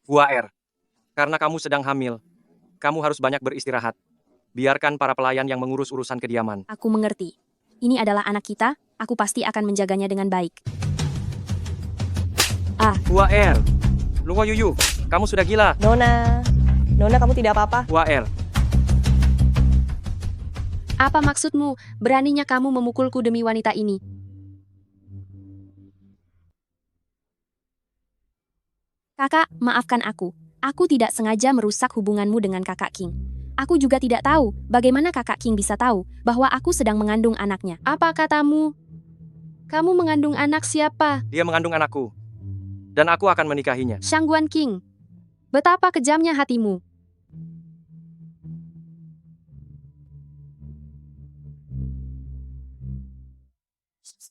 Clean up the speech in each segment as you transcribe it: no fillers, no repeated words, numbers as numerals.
Hua Er, karena kamu sedang hamil, kamu harus banyak beristirahat. Biarkan para pelayan yang mengurus urusan kediaman. Aku mengerti. Ini adalah anak kita, aku pasti akan menjaganya dengan baik. Hua Er, Luo Yuyu, kamu sudah gila. Nona, kamu tidak apa-apa? Hua Er, Apa maksudmu? Beraninya kamu memukulku demi wanita ini. Kakak, maafkan aku. Aku tidak sengaja merusak hubunganmu dengan kakak King. Aku juga tidak tahu bagaimana kakak King bisa tahu bahwa aku sedang mengandung anaknya. Apa katamu? Kamu mengandung anak siapa? dia mengandung anakku. Dan aku akan menikahinya. Shangguan King. Betapa kejamnya hatimu.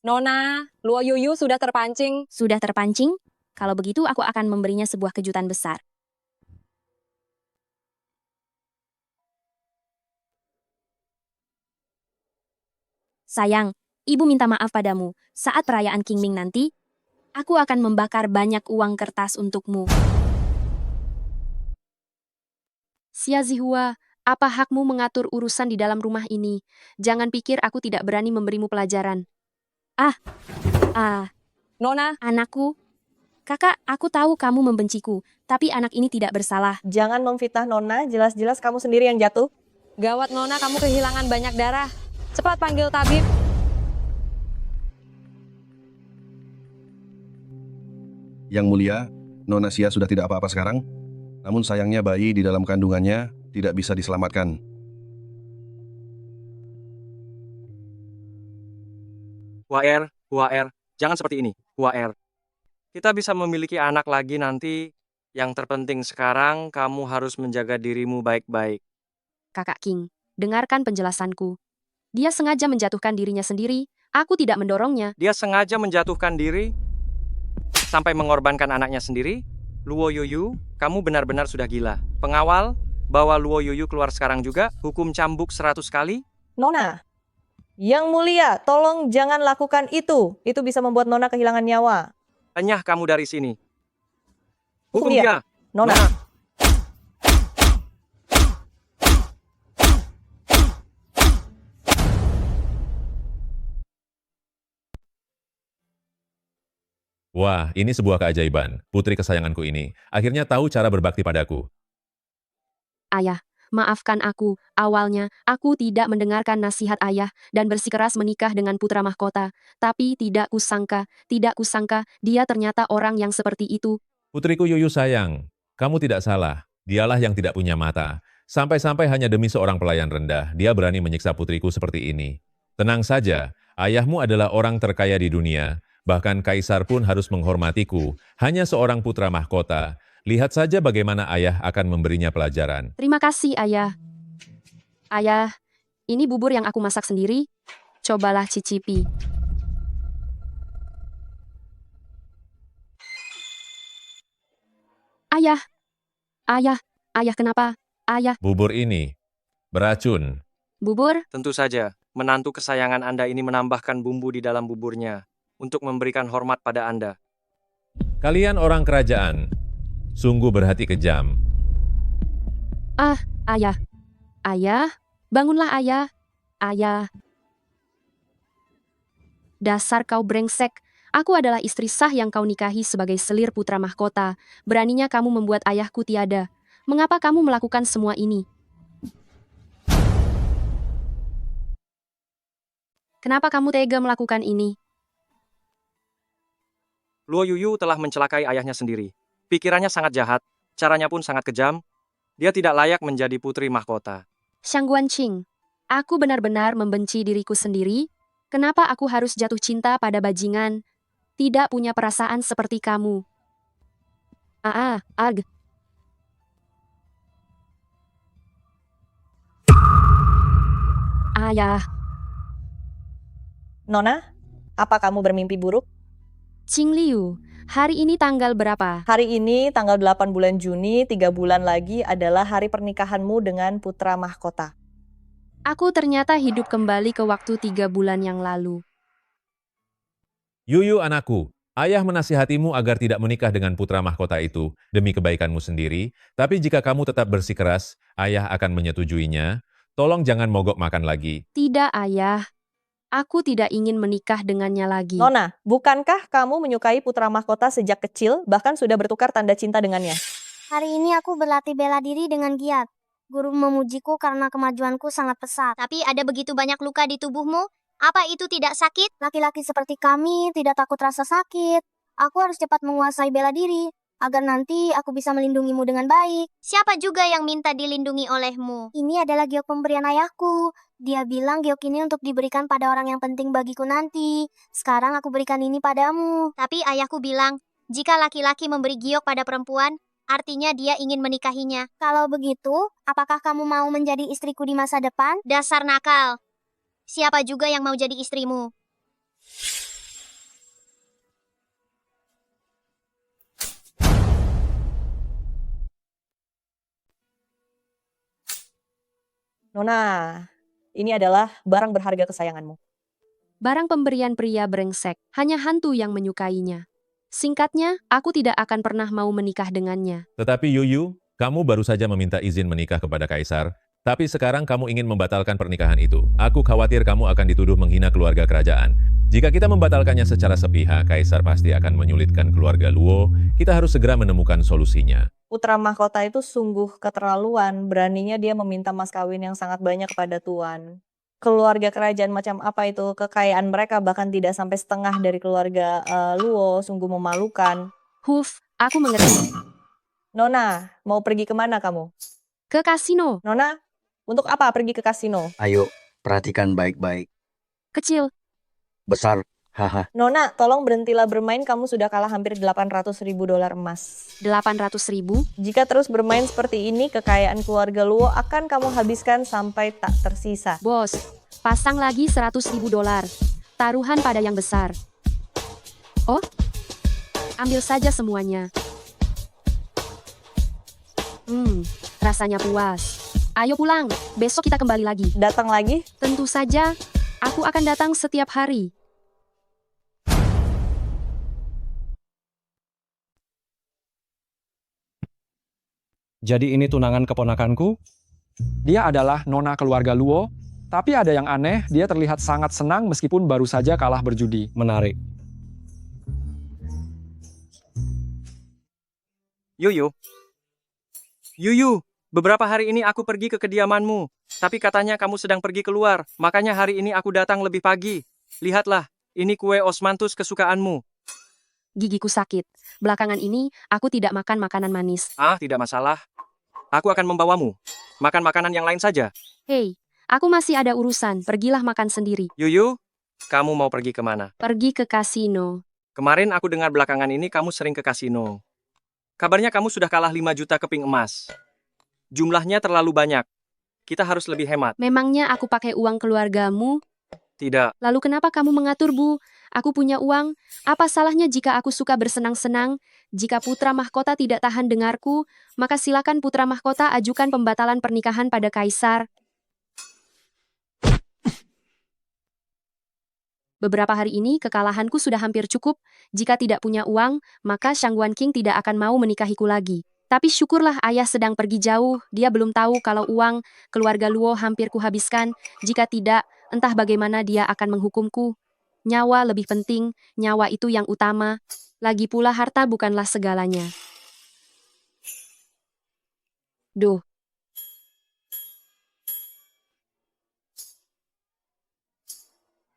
Nona, Luo Yuyu sudah terpancing. Sudah terpancing? Kalau begitu aku akan memberinya sebuah kejutan besar. Sayang, ibu minta maaf padamu. Saat perayaan Qingming nanti, aku akan membakar banyak uang kertas untukmu. Xia Zihua, apa hakmu mengatur urusan di dalam rumah ini? Jangan pikir aku tidak berani memberimu pelajaran. Nona, Anakku. Kakak, aku tahu kamu membenciku, tapi anak ini tidak bersalah. jangan memfitnah Nona, jelas-jelas kamu sendiri yang jatuh. Gawat Nona, kamu kehilangan banyak darah. Cepat panggil tabib. Yang mulia, Nona Xia sudah tidak apa-apa sekarang. Namun sayangnya bayi di dalam kandungannya tidak bisa diselamatkan. Hua Er, jangan seperti ini. Hua Er, kita bisa memiliki anak lagi nanti. Yang terpenting sekarang, kamu harus menjaga dirimu baik-baik. Kakak King, dengarkan penjelasanku. Dia sengaja menjatuhkan dirinya sendiri, aku tidak mendorongnya. Dia sengaja menjatuhkan diri sampai mengorbankan anaknya sendiri. Luo Yuyu, kamu benar-benar sudah gila. Pengawal, bawa Luo Yuyu keluar sekarang juga. Hukum cambuk 100 kali. Nona, yang mulia, tolong jangan lakukan itu. Itu bisa membuat Nona kehilangan nyawa. Enyah kamu dari sini. Hukum Hukum dia. dia. Nona. Wah, ini sebuah keajaiban. Putri kesayanganku ini akhirnya tahu cara berbakti padaku. Ayah, maafkan aku. Awalnya, aku tidak mendengarkan nasihat ayah dan bersikeras menikah dengan putra mahkota. Tapi tidak kusangka, dia ternyata orang yang seperti itu. Putriku Yuyu sayang, kamu tidak salah. Dialah yang tidak punya mata. Sampai-sampai hanya demi seorang pelayan rendah, dia berani menyiksa putriku seperti ini. Tenang saja, ayahmu adalah orang terkaya di dunia. Bahkan kaisar pun harus menghormatiku. Hanya seorang putra mahkota. Lihat saja bagaimana ayah akan memberinya pelajaran. Terima kasih, ayah. Ayah, ini bubur yang aku masak sendiri. Cobalah cicipi. Ayah, kenapa? Ayah, Bubur ini beracun. bubur? Tentu saja, menantu kesayangan Anda ini menambahkan bumbu di dalam buburnya untuk memberikan hormat pada Anda. Kalian orang kerajaan, sungguh berhati kejam. Ayah. Ayah, bangunlah ayah. Ayah. Dasar kau brengsek. Aku adalah istri sah yang kau nikahi sebagai selir putra mahkota. Beraninya kamu membuat ayahku tiada. Mengapa kamu melakukan semua ini? Kenapa kamu tega melakukan ini? Luo Yuyu telah mencelakai ayahnya sendiri. Pikirannya sangat jahat, caranya pun sangat kejam. Dia tidak layak menjadi putri mahkota. Shangguan Qing, aku benar-benar membenci diriku sendiri. Kenapa aku harus jatuh cinta pada bajingan? Tidak punya perasaan seperti kamu. Ayah, Nona, apa kamu bermimpi buruk? Qing Liu, hari ini tanggal berapa? Hari ini tanggal 8 bulan Juni, 3 bulan lagi adalah hari pernikahanmu dengan putra mahkota. Aku ternyata hidup kembali ke waktu 3 bulan yang lalu. Yuyu anakku, Ayah menasihatimu agar tidak menikah dengan putra mahkota itu demi kebaikanmu sendiri, tapi jika kamu tetap bersikeras, ayah akan menyetujuinya. Tolong jangan mogok makan lagi. Tidak, Ayah. Aku tidak ingin menikah dengannya lagi. Nona, bukankah kamu menyukai putra mahkota sejak kecil, bahkan sudah bertukar tanda cinta dengannya? Hari ini aku berlatih bela diri dengan giat. Guru memujiku karena kemajuanku sangat pesat. Tapi ada begitu banyak luka di tubuhmu. Apa itu tidak sakit? Laki-laki seperti kami tidak takut rasa sakit. Aku harus cepat menguasai bela diri, agar nanti aku bisa melindungimu dengan baik. Siapa juga yang minta dilindungi olehmu? Ini adalah giok pemberian ayahku. Dia bilang giok ini untuk diberikan pada orang yang penting bagiku nanti. Sekarang aku berikan ini padamu. Tapi ayahku bilang, jika laki-laki memberi giok pada perempuan, artinya dia ingin menikahinya. Kalau begitu, apakah kamu mau menjadi istriku di masa depan? Dasar nakal. Siapa juga yang mau jadi istrimu? Nona, ini adalah barang berharga kesayanganmu. Barang pemberian pria brengsek, hanya hantu yang menyukainya. Singkatnya, aku tidak akan pernah mau menikah dengannya. Tetapi Yuyu, kamu baru saja meminta izin menikah kepada Kaisar, tapi sekarang kamu ingin membatalkan pernikahan itu. Aku khawatir kamu akan dituduh menghina keluarga kerajaan. Jika kita membatalkannya secara sepihak, Kaisar pasti akan menyulitkan keluarga Luo. Kita harus segera menemukan solusinya. Putra mahkota itu sungguh keterlaluan, beraninya dia meminta mas kawin yang sangat banyak kepada tuan. Keluarga kerajaan macam apa itu, kekayaan mereka bahkan tidak sampai setengah dari keluarga Luo, sungguh memalukan. Huf, aku mengerti. Nona, mau pergi kemana kamu? Ke kasino. Nona, untuk apa pergi ke kasino? Ayo, perhatikan baik-baik. Kecil. Besar, haha. Nona, tolong berhentilah bermain, kamu sudah kalah hampir 800.000 dolar emas. 800.000. Jika terus bermain seperti ini, kekayaan keluarga Luo akan kamu habiskan sampai tak tersisa. Bos, pasang lagi 100.000 dolar. Taruhan pada yang besar. Oh, ambil saja semuanya. Rasanya puas. Ayo pulang, besok kita kembali lagi. Datang lagi? Tentu saja, aku akan datang setiap hari. Jadi ini tunangan keponakanku? Dia adalah nona keluarga Luo, tapi ada yang aneh, dia terlihat sangat senang meskipun baru saja kalah berjudi. Menarik. Yuyu. Yuyu, beberapa hari ini aku pergi ke kediamanmu, tapi katanya kamu sedang pergi keluar, makanya hari ini aku datang lebih pagi. Lihatlah, ini kue osmanthus kesukaanmu. Gigiku sakit. Belakangan ini, aku tidak makan makanan manis. Ah, tidak masalah. Aku akan membawamu. Makan makanan yang lain saja. Hei, aku masih ada urusan, pergilah makan sendiri. Yuyu, kamu mau pergi kemana? Pergi ke kasino. Kemarin aku dengar belakangan ini kamu sering ke kasino. Kabarnya kamu sudah kalah 5 juta keping emas. Jumlahnya terlalu banyak. Kita harus lebih hemat. Memangnya aku pakai uang keluargamu? Tidak. Lalu kenapa kamu mengatur, Bu? Aku punya uang. Apa salahnya jika aku suka bersenang-senang? Jika putra mahkota tidak tahan dengarku, maka silakan putra mahkota ajukan pembatalan pernikahan pada kaisar. Beberapa hari ini kekalahanku sudah hampir cukup. Jika tidak punya uang, maka Shangguan King tidak akan mau menikahiku lagi. Tapi syukurlah ayah sedang pergi jauh. Dia belum tahu kalau uang keluarga Luo hampir kuhabiskan. Jika tidak, entah bagaimana dia akan menghukumku. Nyawa lebih penting, nyawa itu yang utama. Lagi pula harta bukanlah segalanya. Duh.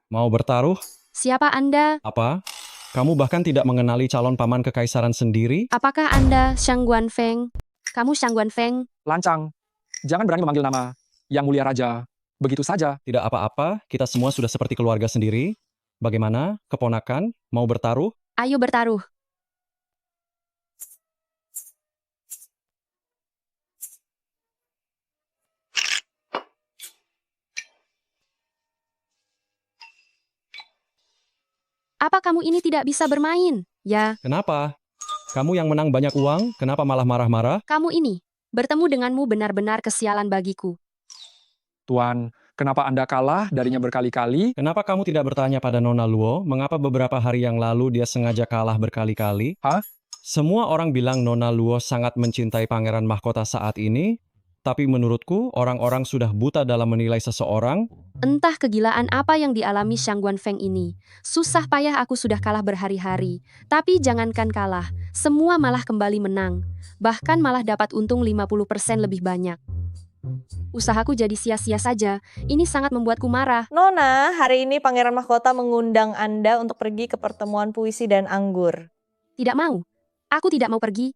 Mau bertaruh? Siapa Anda? Apa? Kamu bahkan tidak mengenali calon paman kekaisaran sendiri? Apakah Anda Shangguan Feng? Kamu Shangguan Feng? Lancang, jangan berani memanggil nama Yang Mulia Raja. Begitu saja. Tidak apa-apa, kita semua sudah seperti keluarga sendiri. Bagaimana, keponakan? Mau bertaruh? Ayo bertaruh. Apa kamu ini tidak bisa bermain? Ya, Kenapa? Kamu yang menang banyak uang, kenapa malah marah-marah? kamu ini. Bertemu denganmu benar-benar kesialan bagiku. Tuan, Kenapa Anda kalah darinya berkali-kali? Kenapa kamu tidak bertanya pada Nona Luo, mengapa beberapa hari yang lalu dia sengaja kalah berkali-kali? Hah? Semua orang bilang Nona Luo sangat mencintai pangeran mahkota saat ini, tapi menurutku orang-orang sudah buta dalam menilai seseorang. Entah kegilaan apa yang dialami Shang Guanfeng ini. Susah payah aku sudah kalah berhari-hari. Tapi jangankan kalah, semua malah kembali menang. Bahkan malah dapat untung 50% lebih banyak. Usahaku jadi sia-sia saja. Ini sangat membuatku marah. Nona, hari ini Pangeran Mahkota mengundang Anda untuk pergi ke pertemuan puisi dan anggur. Tidak mau. Aku tidak mau pergi.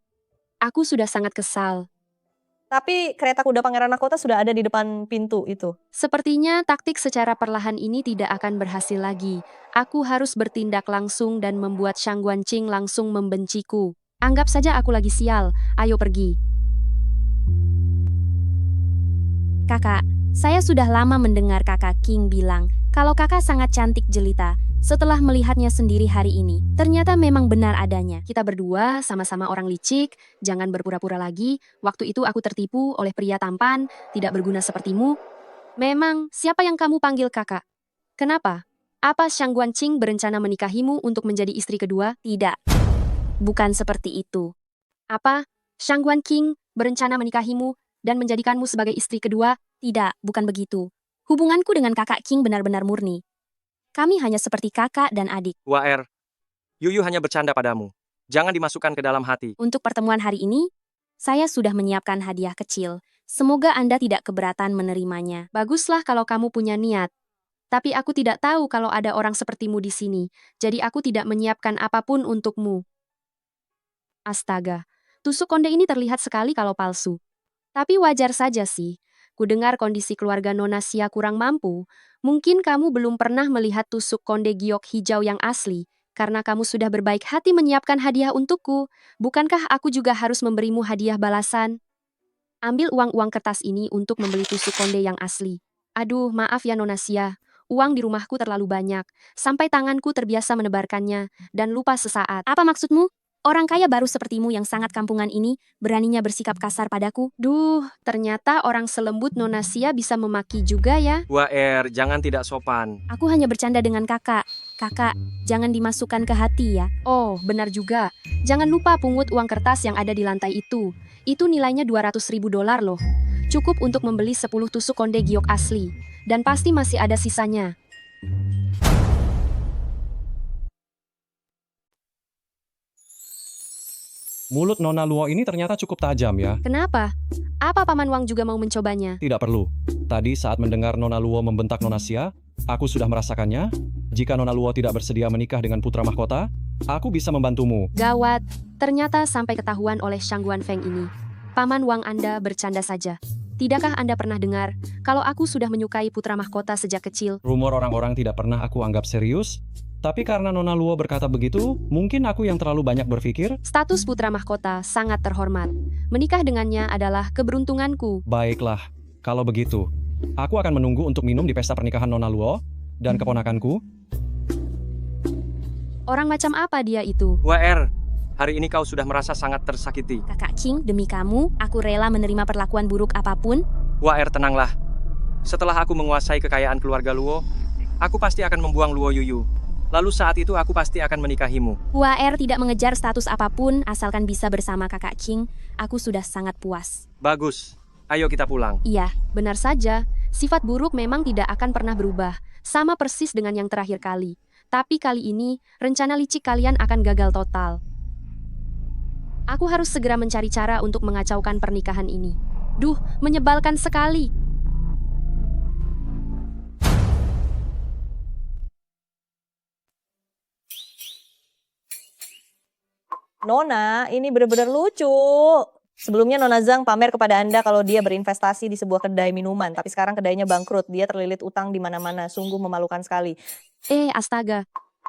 Aku sudah sangat kesal. Tapi kereta kuda Pangeran Mahkota sudah ada di depan pintu itu. Sepertinya taktik secara perlahan ini tidak akan berhasil lagi. Aku harus bertindak langsung dan membuat Shang Guanqing langsung membenciku. Anggap saja aku lagi sial. Ayo pergi. Kakak, saya sudah lama mendengar kakak King bilang kalau kakak sangat cantik jelita. Setelah melihatnya sendiri hari ini, ternyata memang benar adanya. Kita berdua sama-sama orang licik, jangan berpura-pura lagi. Waktu itu aku tertipu oleh pria tampan, tidak berguna sepertimu. Memang, siapa yang kamu panggil kakak? Kenapa? Apa Shang Guanqing berencana menikahimu untuk menjadi istri kedua? Tidak. Bukan seperti itu. Apa? Shang Guanqing berencana menikahimu dan menjadikanmu sebagai istri kedua? Tidak, bukan begitu. Hubunganku dengan kakak King benar-benar murni. Kami hanya seperti kakak dan adik. Waer, Yuyu hanya bercanda padamu. Jangan dimasukkan ke dalam hati. Untuk pertemuan hari ini, saya sudah menyiapkan hadiah kecil. Semoga Anda tidak keberatan menerimanya. Baguslah kalau kamu punya niat. Tapi aku tidak tahu kalau ada orang sepertimu di sini, jadi aku tidak menyiapkan apapun untukmu. Astaga, tusuk konde ini terlihat sekali kalau palsu. Tapi wajar saja sih. Kudengar kondisi keluarga Nona Xia kurang mampu. Mungkin kamu belum pernah melihat tusuk konde giok hijau yang asli, karena kamu sudah berbaik hati menyiapkan hadiah untukku. Bukankah aku juga harus memberimu hadiah balasan? Ambil uang-uang kertas ini untuk membeli tusuk konde yang asli. Aduh, maaf ya Nona Xia. Uang di rumahku terlalu banyak, sampai tanganku terbiasa menebarkannya, dan lupa sesaat. Apa maksudmu? Orang kaya baru sepertimu yang sangat kampungan ini beraninya bersikap kasar padaku. Duh, ternyata orang selembut Nona Xia bisa memaki juga ya. Waer, jangan tidak sopan. Aku hanya bercanda dengan kakak. Kakak, jangan dimasukkan ke hati ya. Oh, benar juga. Jangan lupa pungut uang kertas yang ada di lantai itu. Itu nilainya $200.000 loh. Cukup untuk membeli 10 tusuk konde giok asli. Dan pasti masih ada sisanya. Mulut Nona Luo ini ternyata cukup tajam ya. Kenapa? Apa Paman Wang juga mau mencobanya? Tidak perlu. Tadi saat mendengar Nona Luo membentak Nona Xia, aku sudah merasakannya. Jika Nona Luo tidak bersedia menikah dengan putra mahkota, aku bisa membantumu. Gawat, ternyata sampai ketahuan oleh Shang Guanfeng ini. Paman Wang Anda bercanda saja. Tidakkah Anda pernah dengar kalau aku sudah menyukai putra mahkota sejak kecil? Rumor orang-orang tidak pernah aku anggap serius. Tapi karena Nona Luo berkata begitu, mungkin aku yang terlalu banyak berpikir. Status putra mahkota sangat terhormat. Menikah dengannya adalah keberuntunganku. Baiklah, kalau begitu, aku akan menunggu untuk minum di pesta pernikahan Nona Luo dan keponakanku. Orang macam apa dia itu? Waer, hari ini kau sudah merasa sangat tersakiti. Kakak King, demi kamu, aku rela menerima perlakuan buruk apapun. Waer, tenanglah. Setelah aku menguasai kekayaan keluarga Luo, aku pasti akan membuang Luo Yuyu. Lalu saat itu aku pasti akan menikahimu. Waer tidak mengejar status apapun, asalkan bisa bersama kakak King. Aku sudah sangat puas. Bagus, ayo kita pulang. Iya, benar saja. Sifat buruk memang tidak akan pernah berubah. Sama persis dengan yang terakhir kali. Tapi kali ini, rencana licik kalian akan gagal total. Aku harus segera mencari cara untuk mengacaukan pernikahan ini. Duh, menyebalkan sekali. Nona, ini benar-benar lucu. Sebelumnya Nona Zhang pamer kepada Anda kalau dia berinvestasi di sebuah kedai minuman, tapi sekarang kedainya bangkrut. Dia terlilit utang di mana-mana, sungguh memalukan sekali. Astaga.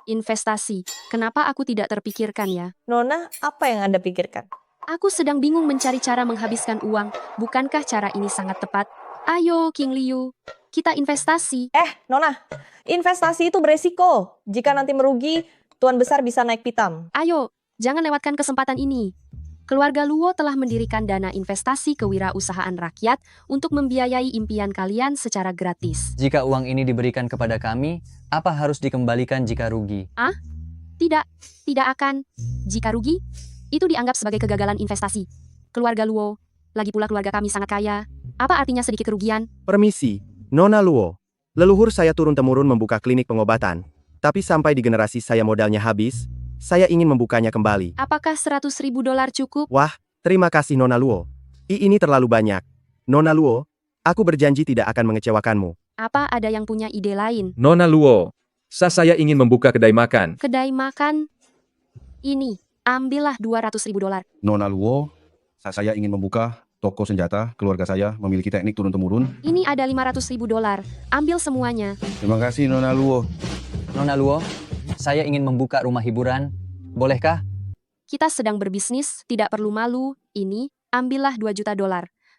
Investasi. Kenapa aku tidak terpikirkan ya? Nona, apa yang Anda pikirkan? Aku sedang bingung mencari cara menghabiskan uang. Bukankah cara ini sangat tepat? Ayo, King Liu. Kita investasi. Nona, investasi itu beresiko. Jika nanti merugi, Tuan Besar bisa naik pitam. Ayo, jangan lewatkan kesempatan ini. Keluarga Luo telah mendirikan dana investasi kewirausahaan rakyat untuk membiayai impian kalian secara gratis. Jika uang ini diberikan kepada kami, apa harus dikembalikan jika rugi? Tidak akan. Jika rugi, itu dianggap sebagai kegagalan investasi. Keluarga Luo, lagi pula keluarga kami sangat kaya. Apa artinya sedikit kerugian? Permisi, Nona Luo. Leluhur saya turun-temurun membuka klinik pengobatan. Tapi sampai di generasi saya modalnya habis, saya ingin membukanya kembali. Apakah $100.000 cukup? Wah, terima kasih Nona Luo. Ini terlalu banyak. Nona Luo, aku berjanji tidak akan mengecewakanmu. Apa ada yang punya ide lain? Nona Luo, saya ingin membuka kedai makan. Kedai makan? Ini, ambillah $200.000. Nona Luo, saya ingin membuka toko senjata. Keluarga saya memiliki teknik turun-temurun. Ini ada $500.000. Ambil semuanya. Terima kasih Nona Luo. Nona Luo, saya ingin membuka rumah hiburan. Bolehkah? Kita sedang berbisnis, tidak perlu malu. Ini, ambillah $2 juta.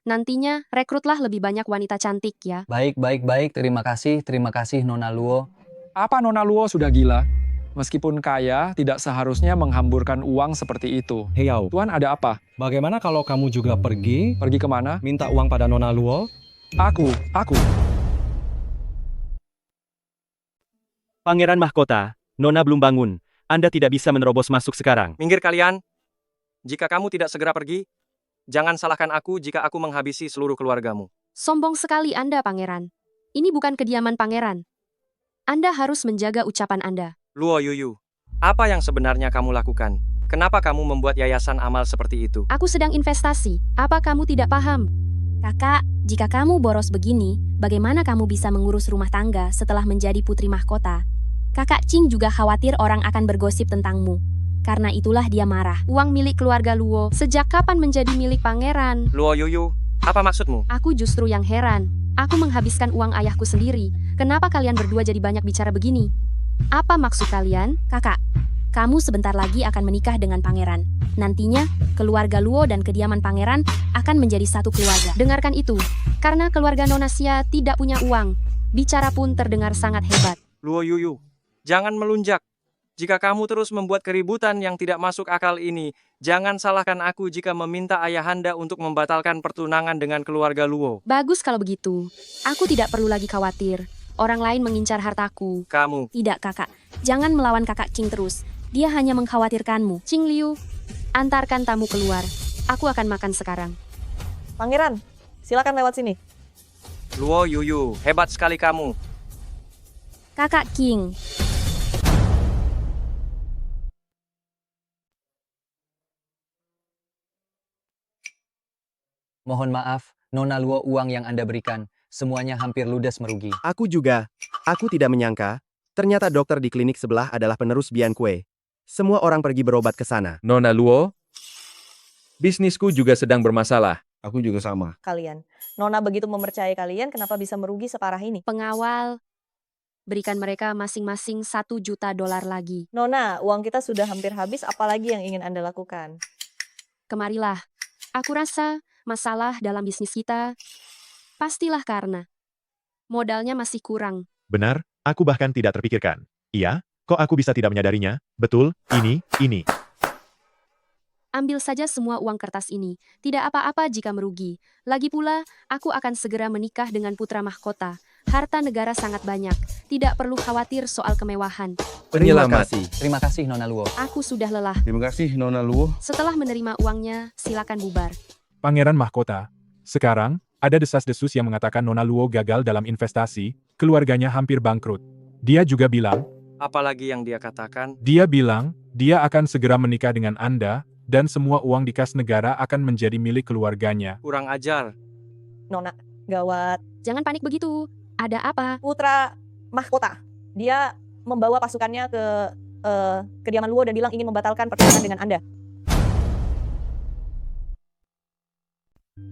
Nantinya, rekrutlah lebih banyak wanita cantik ya. Baik. Terima kasih Nona Luo. Apa Nona Luo sudah gila? Meskipun kaya, tidak seharusnya menghamburkan uang seperti itu. Hei Yao, Tuan, ada apa? bagaimana kalau kamu juga pergi, Pergi kemana? minta uang pada Nona Luo? Aku. Pangeran Mahkota, Nona belum bangun. Anda tidak bisa menerobos masuk sekarang. Minggir kalian. Jika kamu tidak segera pergi, jangan salahkan aku jika aku menghabisi seluruh keluargamu. Sombong sekali Anda, Pangeran. Ini bukan kediaman Pangeran. Anda harus menjaga ucapan Anda. Luo Yuyu, apa yang sebenarnya kamu lakukan? Kenapa kamu membuat yayasan amal seperti itu? Aku sedang investasi. Apa kamu tidak paham? Kakak, jika kamu boros begini, bagaimana kamu bisa mengurus rumah tangga setelah menjadi putri mahkota? Kakak Qing juga khawatir orang akan bergosip tentangmu. Karena itulah dia marah. Uang milik keluarga Luo, sejak kapan menjadi milik pangeran? Luo Yuyu, apa maksudmu? Aku justru yang heran. Aku menghabiskan uang ayahku sendiri. Kenapa kalian berdua jadi banyak bicara begini? Apa maksud kalian? Kakak, kamu sebentar lagi akan menikah dengan pangeran. Nantinya, keluarga Luo dan kediaman pangeran akan menjadi satu keluarga. Dengarkan itu. Karena keluarga Nona Xia tidak punya uang, bicara pun terdengar sangat hebat. Luo Yuyu, jangan melunjak. Jika kamu terus membuat keributan yang tidak masuk akal ini, jangan salahkan aku jika meminta ayahanda untuk membatalkan pertunangan dengan keluarga Luo. Bagus kalau begitu. Aku tidak perlu lagi khawatir. Orang lain mengincar hartaku. Kamu. Tidak, kakak. Jangan melawan kakak Qing terus. Dia hanya mengkhawatirkanmu. Qing Liu, antarkan tamu keluar. Aku akan makan sekarang. Pangeran, silakan lewat sini. Luo Yuyu, hebat sekali kamu. Kakak Qing. Mohon maaf, Nona Luo, uang yang Anda berikan, semuanya hampir ludes merugi. Aku juga. Aku tidak menyangka. Ternyata dokter di klinik sebelah adalah penerus Bian Kue. Semua orang pergi berobat ke sana. Nona Luo, bisnisku juga sedang bermasalah. Aku juga sama. Kalian. Nona begitu mempercayai kalian, kenapa bisa merugi separah ini? Pengawal, berikan mereka masing-masing $1 juta lagi. Nona, uang kita sudah hampir habis, apalagi yang ingin Anda lakukan? Kemarilah. Aku rasa masalah dalam bisnis kita pastilah karena modalnya masih kurang. Benar, aku bahkan tidak terpikirkan. Iya, kok aku bisa tidak menyadarinya? Betul, ini. Ambil saja semua uang kertas ini. Tidak apa-apa jika merugi. Lagi pula, aku akan segera menikah dengan putra mahkota. Harta negara sangat banyak. Tidak perlu khawatir soal kemewahan. Terima kasih Nona Luo. Aku sudah lelah. Terima kasih Nona Luo. Setelah menerima uangnya, silakan bubar. Pangeran Mahkota, sekarang ada desas-desus yang mengatakan Nona Luo gagal dalam investasi, keluarganya hampir bangkrut. Dia juga bilang, Apalagi yang dia katakan? Dia bilang, dia akan segera menikah dengan Anda, dan semua uang di kas negara akan menjadi milik keluarganya. Kurang ajar. Nona, gawat. Jangan panik begitu. Ada apa? Putra mahkota. Dia membawa pasukannya ke kediaman Luo dan bilang ingin membatalkan pertunangan dengan Anda.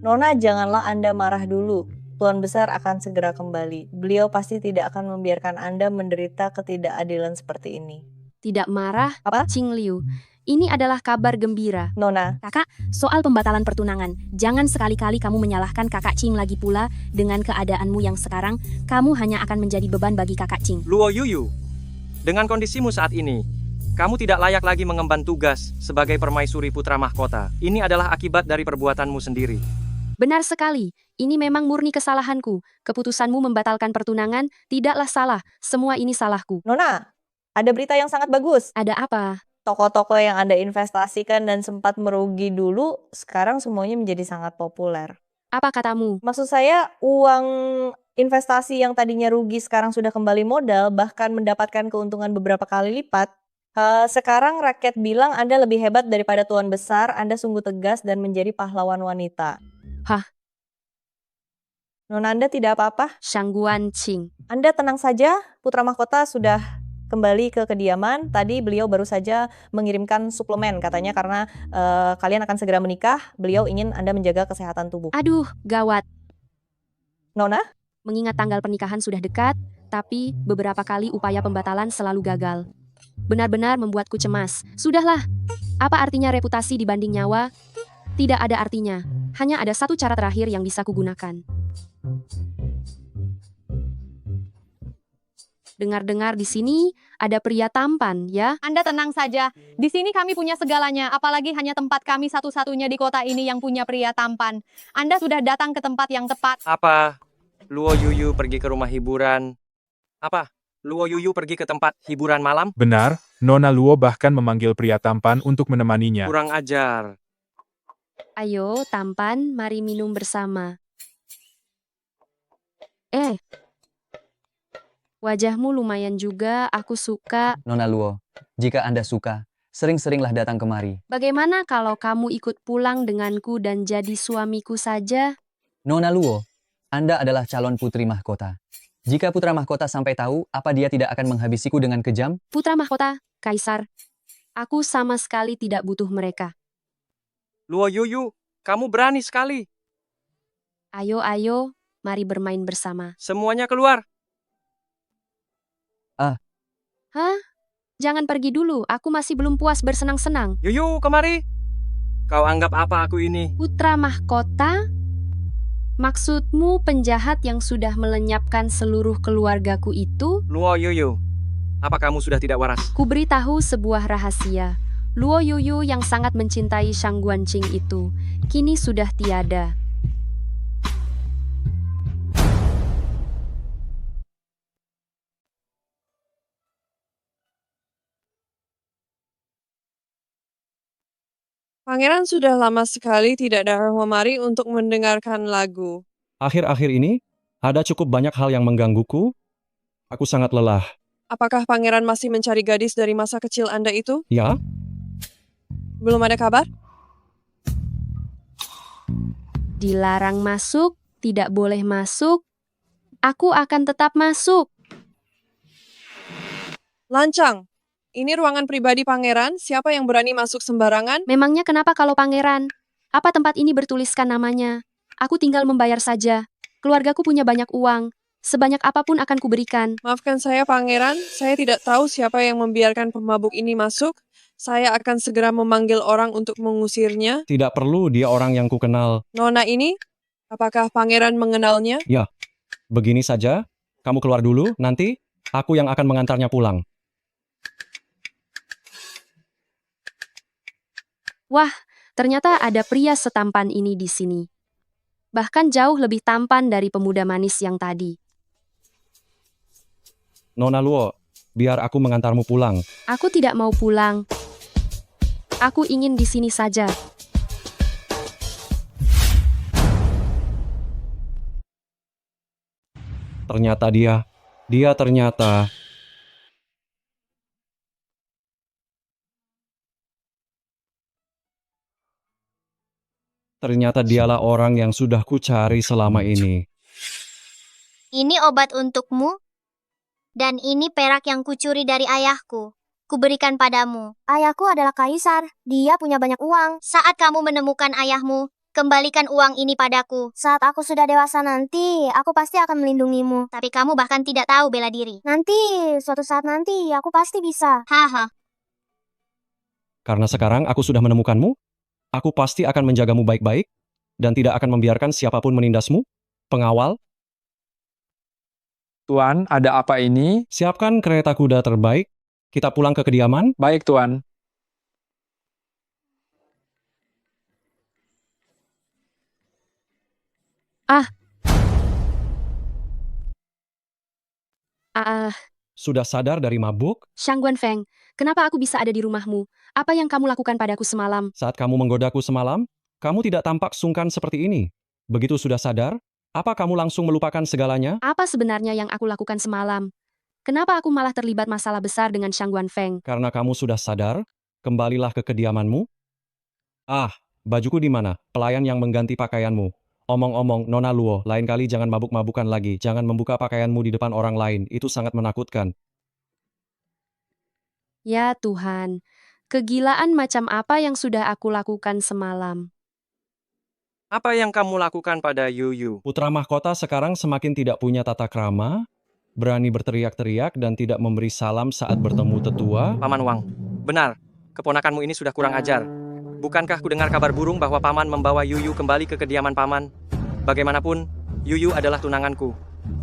Nona, janganlah Anda marah dulu. Tuan Besar akan segera kembali. Beliau pasti tidak akan membiarkan Anda menderita ketidakadilan seperti ini. Tidak marah, Apa? Qing Liu. Ini adalah kabar gembira. Nona, Kakak, soal pembatalan pertunangan, jangan sekali-kali kamu menyalahkan kakak Qing lagi pula. Dengan keadaanmu yang sekarang, kamu hanya akan menjadi beban bagi kakak Qing. Luo Yuyu, dengan kondisimu saat ini, Kamu tidak layak lagi mengemban tugas sebagai permaisuri putra mahkota. Ini adalah akibat dari perbuatanmu sendiri. Benar sekali. Ini memang murni kesalahanku. Keputusanmu membatalkan pertunangan tidaklah salah. Semua ini salahku. Nona, ada berita yang sangat bagus. Ada apa? Toko-toko yang Anda investasikan dan sempat merugi dulu, sekarang semuanya menjadi sangat populer. Apa katamu? Maksud saya, uang investasi yang tadinya rugi sekarang sudah kembali modal, bahkan mendapatkan keuntungan beberapa kali lipat. Sekarang rakyat bilang Anda lebih hebat daripada tuan besar, Anda sungguh tegas dan menjadi pahlawan wanita. Hah? Nona Anda tidak apa-apa? Shangguan Qing. Anda tenang saja, putra mahkota sudah kembali ke kediaman. Tadi beliau baru saja mengirimkan suplemen katanya karena kalian akan segera menikah. Beliau ingin Anda menjaga kesehatan tubuh. Aduh, gawat. Nona? Mengingat tanggal pernikahan sudah dekat, tapi beberapa kali upaya pembatalan selalu gagal. Benar-benar membuatku cemas. Sudahlah. Apa artinya reputasi dibanding nyawa? Tidak ada artinya. Hanya ada satu cara terakhir yang bisa kugunakan. Dengar-dengar di sini ada pria tampan, ya? Anda tenang saja. Di sini kami punya segalanya, apalagi hanya tempat kami satu-satunya di kota ini yang punya pria tampan. Anda sudah datang ke tempat yang tepat. Apa? Luo Yuyu pergi ke rumah hiburan. Apa? Luo Yuyu pergi ke tempat hiburan malam? Benar, Nona Luo bahkan memanggil pria tampan untuk menemaninya. Kurang ajar. Ayo, tampan, mari minum bersama. Wajahmu lumayan juga, aku suka. Nona Luo, jika Anda suka, sering-seringlah datang kemari. Bagaimana kalau kamu ikut pulang denganku dan jadi suamiku saja? Nona Luo, Anda adalah calon putri mahkota. Jika putra mahkota sampai tahu, apa dia tidak akan menghabisiku dengan kejam? Putra mahkota, kaisar. Aku sama sekali tidak butuh mereka. Luo Yuyu, kamu berani sekali. Ayo, mari bermain bersama. Semuanya keluar. Hah? Jangan pergi dulu, aku masih belum puas bersenang-senang. Yuyu, kemari. Kau anggap apa aku ini? Putra mahkota? Maksudmu penjahat yang sudah melenyapkan seluruh keluargaku itu? Luo Yuyu, apa kamu sudah tidak waras? Kuberitahu sebuah rahasia. Luo Yuyu yang sangat mencintai Shangguan Qing itu, kini sudah tiada. Pangeran sudah lama sekali tidak datang kemari untuk mendengarkan lagu. Akhir-akhir ini, ada cukup banyak hal yang menggangguku. Aku sangat lelah. Apakah pangeran masih mencari gadis dari masa kecil Anda itu? Ya? Belum ada kabar? Dilarang masuk, tidak boleh masuk. Aku akan tetap masuk. Lancang. Ini ruangan pribadi pangeran, siapa yang berani masuk sembarangan? Memangnya kenapa kalau pangeran? Apa tempat ini bertuliskan namanya? Aku tinggal membayar saja. Keluargaku punya banyak uang. Sebanyak apapun akan kuberikan. Maafkan saya pangeran, saya tidak tahu siapa yang membiarkan pemabuk ini masuk. Saya akan segera memanggil orang untuk mengusirnya. Tidak perlu, dia orang yang kukenal. Nona ini, apakah pangeran mengenalnya? Ya, begini saja. Kamu keluar dulu, nanti aku yang akan mengantarnya pulang. Wah, ternyata ada pria setampan ini di sini. Bahkan jauh lebih tampan dari pemuda manis yang tadi. Nona Luo, biar aku mengantarmu pulang. Aku tidak mau pulang. Aku ingin di sini saja. Ternyata dia ternyata... Ternyata dialah orang yang sudah kucari selama ini. Ini obat untukmu, dan ini perak yang kucuri dari ayahku. Kuberikan padamu. Ayahku adalah kaisar. Dia punya banyak uang. Saat kamu menemukan ayahmu, kembalikan uang ini padaku. Saat aku sudah dewasa nanti, aku pasti akan melindungimu. Tapi kamu bahkan tidak tahu bela diri. Nanti, suatu saat nanti, aku pasti bisa. Haha. Karena sekarang aku sudah menemukanmu, aku pasti akan menjagamu baik-baik dan tidak akan membiarkan siapapun menindasmu. Pengawal, Tuan, ada apa ini? siapkan kereta kuda terbaik Kita pulang ke kediaman? Baik, Tuan. Ah. Ah, Sudah sadar dari mabuk? Shang Guanfeng, kenapa aku bisa ada di rumahmu? Apa yang kamu lakukan padaku semalam? Saat kamu menggodaku semalam, kamu tidak tampak sungkan seperti ini. Begitu sudah sadar, apa kamu langsung melupakan segalanya? Apa sebenarnya yang aku lakukan semalam? Kenapa aku malah terlibat masalah besar dengan Shang Guanfeng? Karena kamu sudah sadar, kembalilah ke kediamanmu. Ah, bajuku di mana? Pelayan yang mengganti pakaianmu. Omong-omong, Nona Luo, lain kali jangan mabuk-mabukan lagi. Jangan membuka pakaianmu di depan orang lain. Itu sangat menakutkan. Ya Tuhan, kegilaan macam apa yang sudah aku lakukan semalam? Apa yang kamu lakukan pada Yuyu? Putra mahkota sekarang semakin tidak punya tata krama, berani berteriak-teriak dan tidak memberi salam saat bertemu tetua. Paman Wang, benar, keponakanmu ini sudah kurang ajar. Bukankah ku dengar kabar burung bahwa Paman membawa Yuyu kembali ke kediaman Paman? Bagaimanapun, Yuyu adalah tunanganku.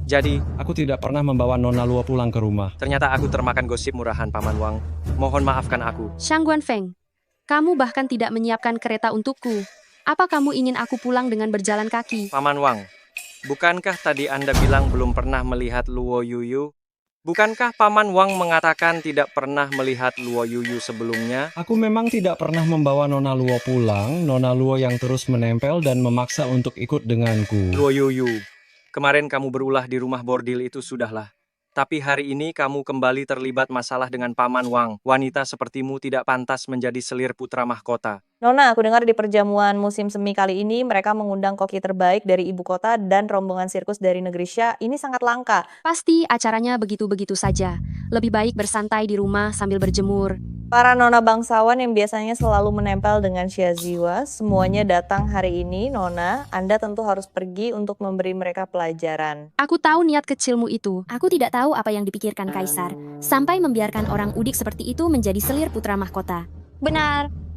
Jadi, aku tidak pernah membawa Nona Luo pulang ke rumah. Ternyata aku termakan gosip murahan Paman Wang. Mohon maafkan aku. Shang Guanfeng, kamu bahkan tidak menyiapkan kereta untukku. Apa kamu ingin aku pulang dengan berjalan kaki? Paman Wang, bukankah tadi Anda bilang belum pernah melihat Luo Yuyu? Bukankah Paman Wang mengatakan tidak pernah melihat Luo Yuyu sebelumnya? Aku memang tidak pernah membawa Nona Luo pulang, Nona Luo yang terus menempel dan memaksa untuk ikut denganku. Luo Yuyu, kemarin kamu berulah di rumah bordil itu sudahlah. Tapi hari ini kamu kembali terlibat masalah dengan Paman Wang. Wanita sepertimu tidak pantas menjadi selir putra mahkota. Nona, aku dengar di perjamuan musim semi kali ini mereka mengundang koki terbaik dari ibu kota dan rombongan sirkus dari negeri Xia. Ini sangat langka. Pasti acaranya begitu-begitu saja. Lebih baik bersantai di rumah sambil berjemur. Para nona bangsawan yang biasanya selalu menempel dengan Xia Ziwa, semuanya datang hari ini. Nona, Anda tentu harus pergi untuk memberi mereka pelajaran. Aku tahu niat kecilmu itu. Aku tidak tahu apa yang dipikirkan Kaisar, sampai membiarkan orang udik seperti itu menjadi selir putra mahkota. Benar.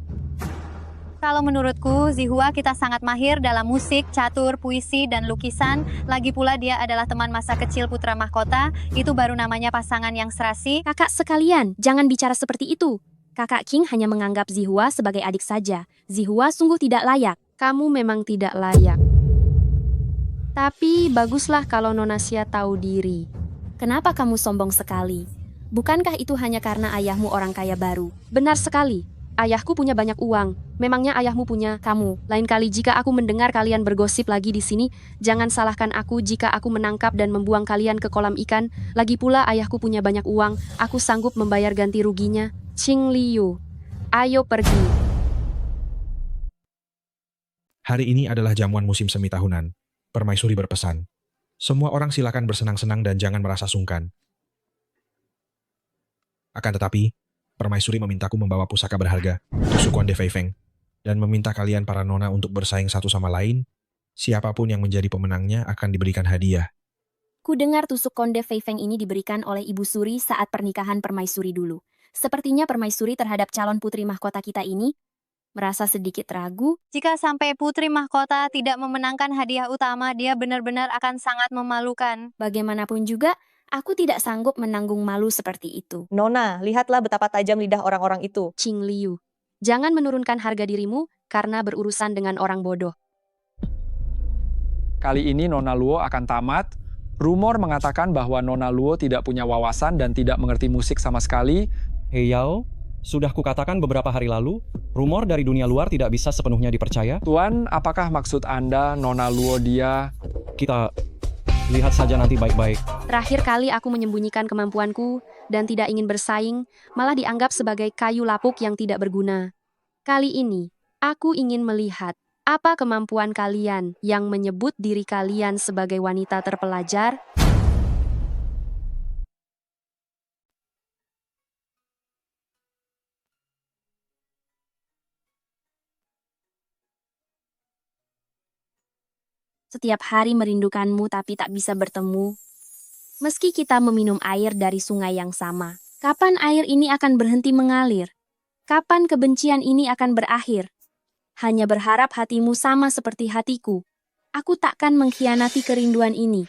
Kalau menurutku, Zihua kita sangat mahir dalam musik, catur, puisi, dan lukisan. Lagi pula dia adalah teman masa kecil putra mahkota. Itu baru namanya pasangan yang serasi. Kakak sekalian, jangan bicara seperti itu. Kakak King hanya menganggap Zihua sebagai adik saja. Zihua sungguh tidak layak. Kamu memang tidak layak. Tapi baguslah kalau Nona Xia tahu diri. Kenapa kamu sombong sekali? Bukankah itu hanya karena ayahmu orang kaya baru? Benar sekali. Ayahku punya banyak uang. Memangnya ayahmu punya kamu. Lain kali jika aku mendengar kalian bergosip lagi di sini, jangan salahkan aku jika aku menangkap dan membuang kalian ke kolam ikan. Lagi pula ayahku punya banyak uang. Aku sanggup membayar ganti ruginya. Qing Liu, ayo pergi. Hari ini adalah jamuan musim semi tahunan. Permaisuri berpesan. Semua orang silakan bersenang-senang dan jangan merasa sungkan. Akan tetapi, Permaisuri memintaku membawa pusaka berharga, tusuk Konde Fei Feng, dan meminta kalian para nona untuk bersaing satu sama lain. Siapapun yang menjadi pemenangnya akan diberikan hadiah. Ku dengar tusuk Konde Fei Feng ini diberikan oleh Ibu Suri saat pernikahan Permaisuri dulu. Sepertinya Permaisuri terhadap calon putri mahkota kita ini merasa sedikit ragu. Jika sampai putri mahkota tidak memenangkan hadiah utama, dia benar-benar akan sangat memalukan. Bagaimanapun juga, aku tidak sanggup menanggung malu seperti itu. Nona, lihatlah betapa tajam lidah orang-orang itu. Qing Liu, jangan menurunkan harga dirimu karena berurusan dengan orang bodoh. Kali ini Nona Luo akan tamat. Rumor mengatakan bahwa Nona Luo tidak punya wawasan dan tidak mengerti musik sama sekali. Hei Yao, sudah kukatakan beberapa hari lalu, rumor dari dunia luar tidak bisa sepenuhnya dipercaya. Tuan, apakah maksud Anda Nona Luo dia... Kita lihat saja nanti baik-baik. Terakhir kali aku menyembunyikan kemampuanku dan tidak ingin bersaing, malah dianggap sebagai kayu lapuk yang tidak berguna. Kali ini, aku ingin melihat apa kemampuan kalian yang menyebut diri kalian sebagai wanita terpelajar. Setiap hari merindukanmu tapi tak bisa bertemu. Meski kita meminum air dari sungai yang sama, kapan air ini akan berhenti mengalir? Kapan kebencian ini akan berakhir? Hanya berharap hatimu sama seperti hatiku. Aku takkan mengkhianati kerinduan ini.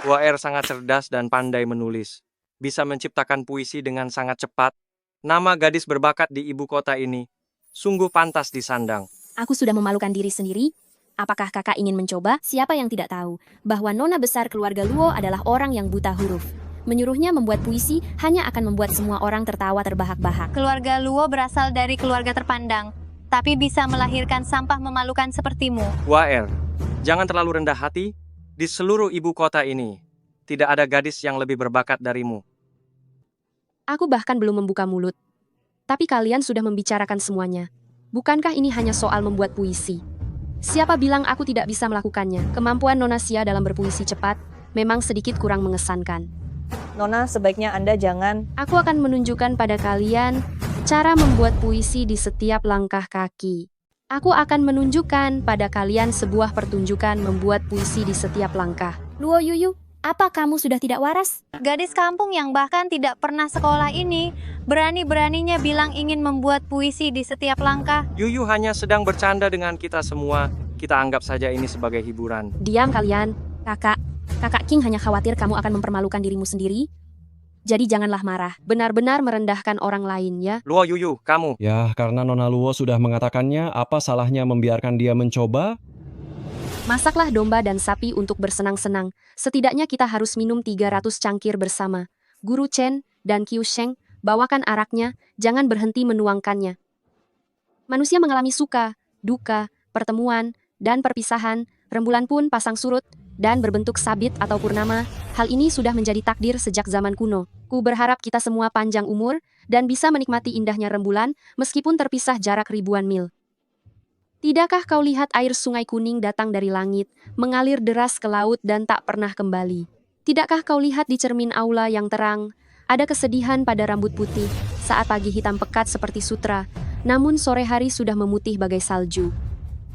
Waer sangat cerdas dan pandai menulis. bisa menciptakan puisi dengan sangat cepat. Nama gadis berbakat di ibu kota ini sungguh pantas disandang. Aku sudah memalukan diri sendiri. Apakah kakak ingin mencoba? Siapa yang tidak tahu bahwa nona besar keluarga Luo adalah orang yang buta huruf. Menyuruhnya membuat puisi hanya akan membuat semua orang tertawa terbahak-bahak. Keluarga Luo berasal dari keluarga terpandang, tapi bisa melahirkan sampah memalukan sepertimu. Waer, jangan terlalu rendah hati. Di seluruh ibu kota ini, tidak ada gadis yang lebih berbakat darimu. Aku bahkan belum membuka mulut. Tapi kalian sudah membicarakan semuanya. Bukankah ini hanya soal membuat puisi? Siapa bilang aku tidak bisa melakukannya? Kemampuan Nona Xia dalam berpuisi cepat memang sedikit kurang mengesankan. Nona, sebaiknya Anda jangan. Aku akan menunjukkan pada kalian cara membuat puisi di setiap langkah kaki. Aku akan menunjukkan pada kalian sebuah pertunjukan membuat puisi di setiap langkah. Luo Yuyu, apa kamu sudah tidak waras? Gadis kampung yang bahkan tidak pernah sekolah ini, berani-beraninya bilang ingin membuat puisi di setiap langkah. Yuyu hanya sedang bercanda dengan kita semua. Kita anggap saja ini sebagai hiburan. Diam kalian, kakak. Kakak King hanya khawatir kamu akan mempermalukan dirimu sendiri. Jadi janganlah marah. Benar-benar merendahkan orang lain ya. Luo Yuyu, kamu. Ya, karena Nona Luo sudah mengatakannya, apa salahnya membiarkan dia mencoba? Masaklah domba dan sapi untuk bersenang-senang. Setidaknya kita harus minum 300 cangkir bersama. Guru Chen dan Qiu Sheng, bawakan araknya, jangan berhenti menuangkannya. Manusia mengalami suka, duka, pertemuan, dan perpisahan. Rembulan pun pasang surut dan berbentuk sabit atau purnama. Hal ini sudah menjadi takdir sejak zaman kuno. Ku berharap kita semua panjang umur dan bisa menikmati indahnya rembulan meskipun terpisah jarak ribuan mil. Tidakkah kau lihat air sungai kuning datang dari langit, mengalir deras ke laut dan tak pernah kembali? Tidakkah kau lihat di cermin aula yang terang, ada kesedihan pada rambut putih saat pagi hitam pekat seperti sutra, namun sore hari sudah memutih bagai salju.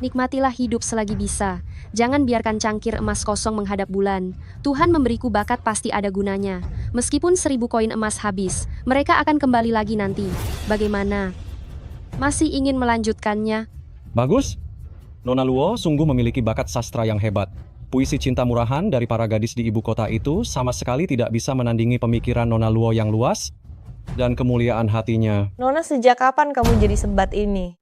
Nikmatilah hidup selagi bisa. Jangan biarkan cangkir emas kosong menghadap bulan. Tuhan memberiku bakat pasti ada gunanya. Meskipun 1000 koin emas habis, mereka akan kembali lagi nanti. Bagaimana? Masih ingin melanjutkannya? Bagus. Nona Luo sungguh memiliki bakat sastra yang hebat. Puisi cinta murahan dari para gadis di ibu kota itu sama sekali tidak bisa menandingi pemikiran Nona Luo yang luas dan kemuliaan hatinya. Nona, sejak kapan kamu jadi sebat ini?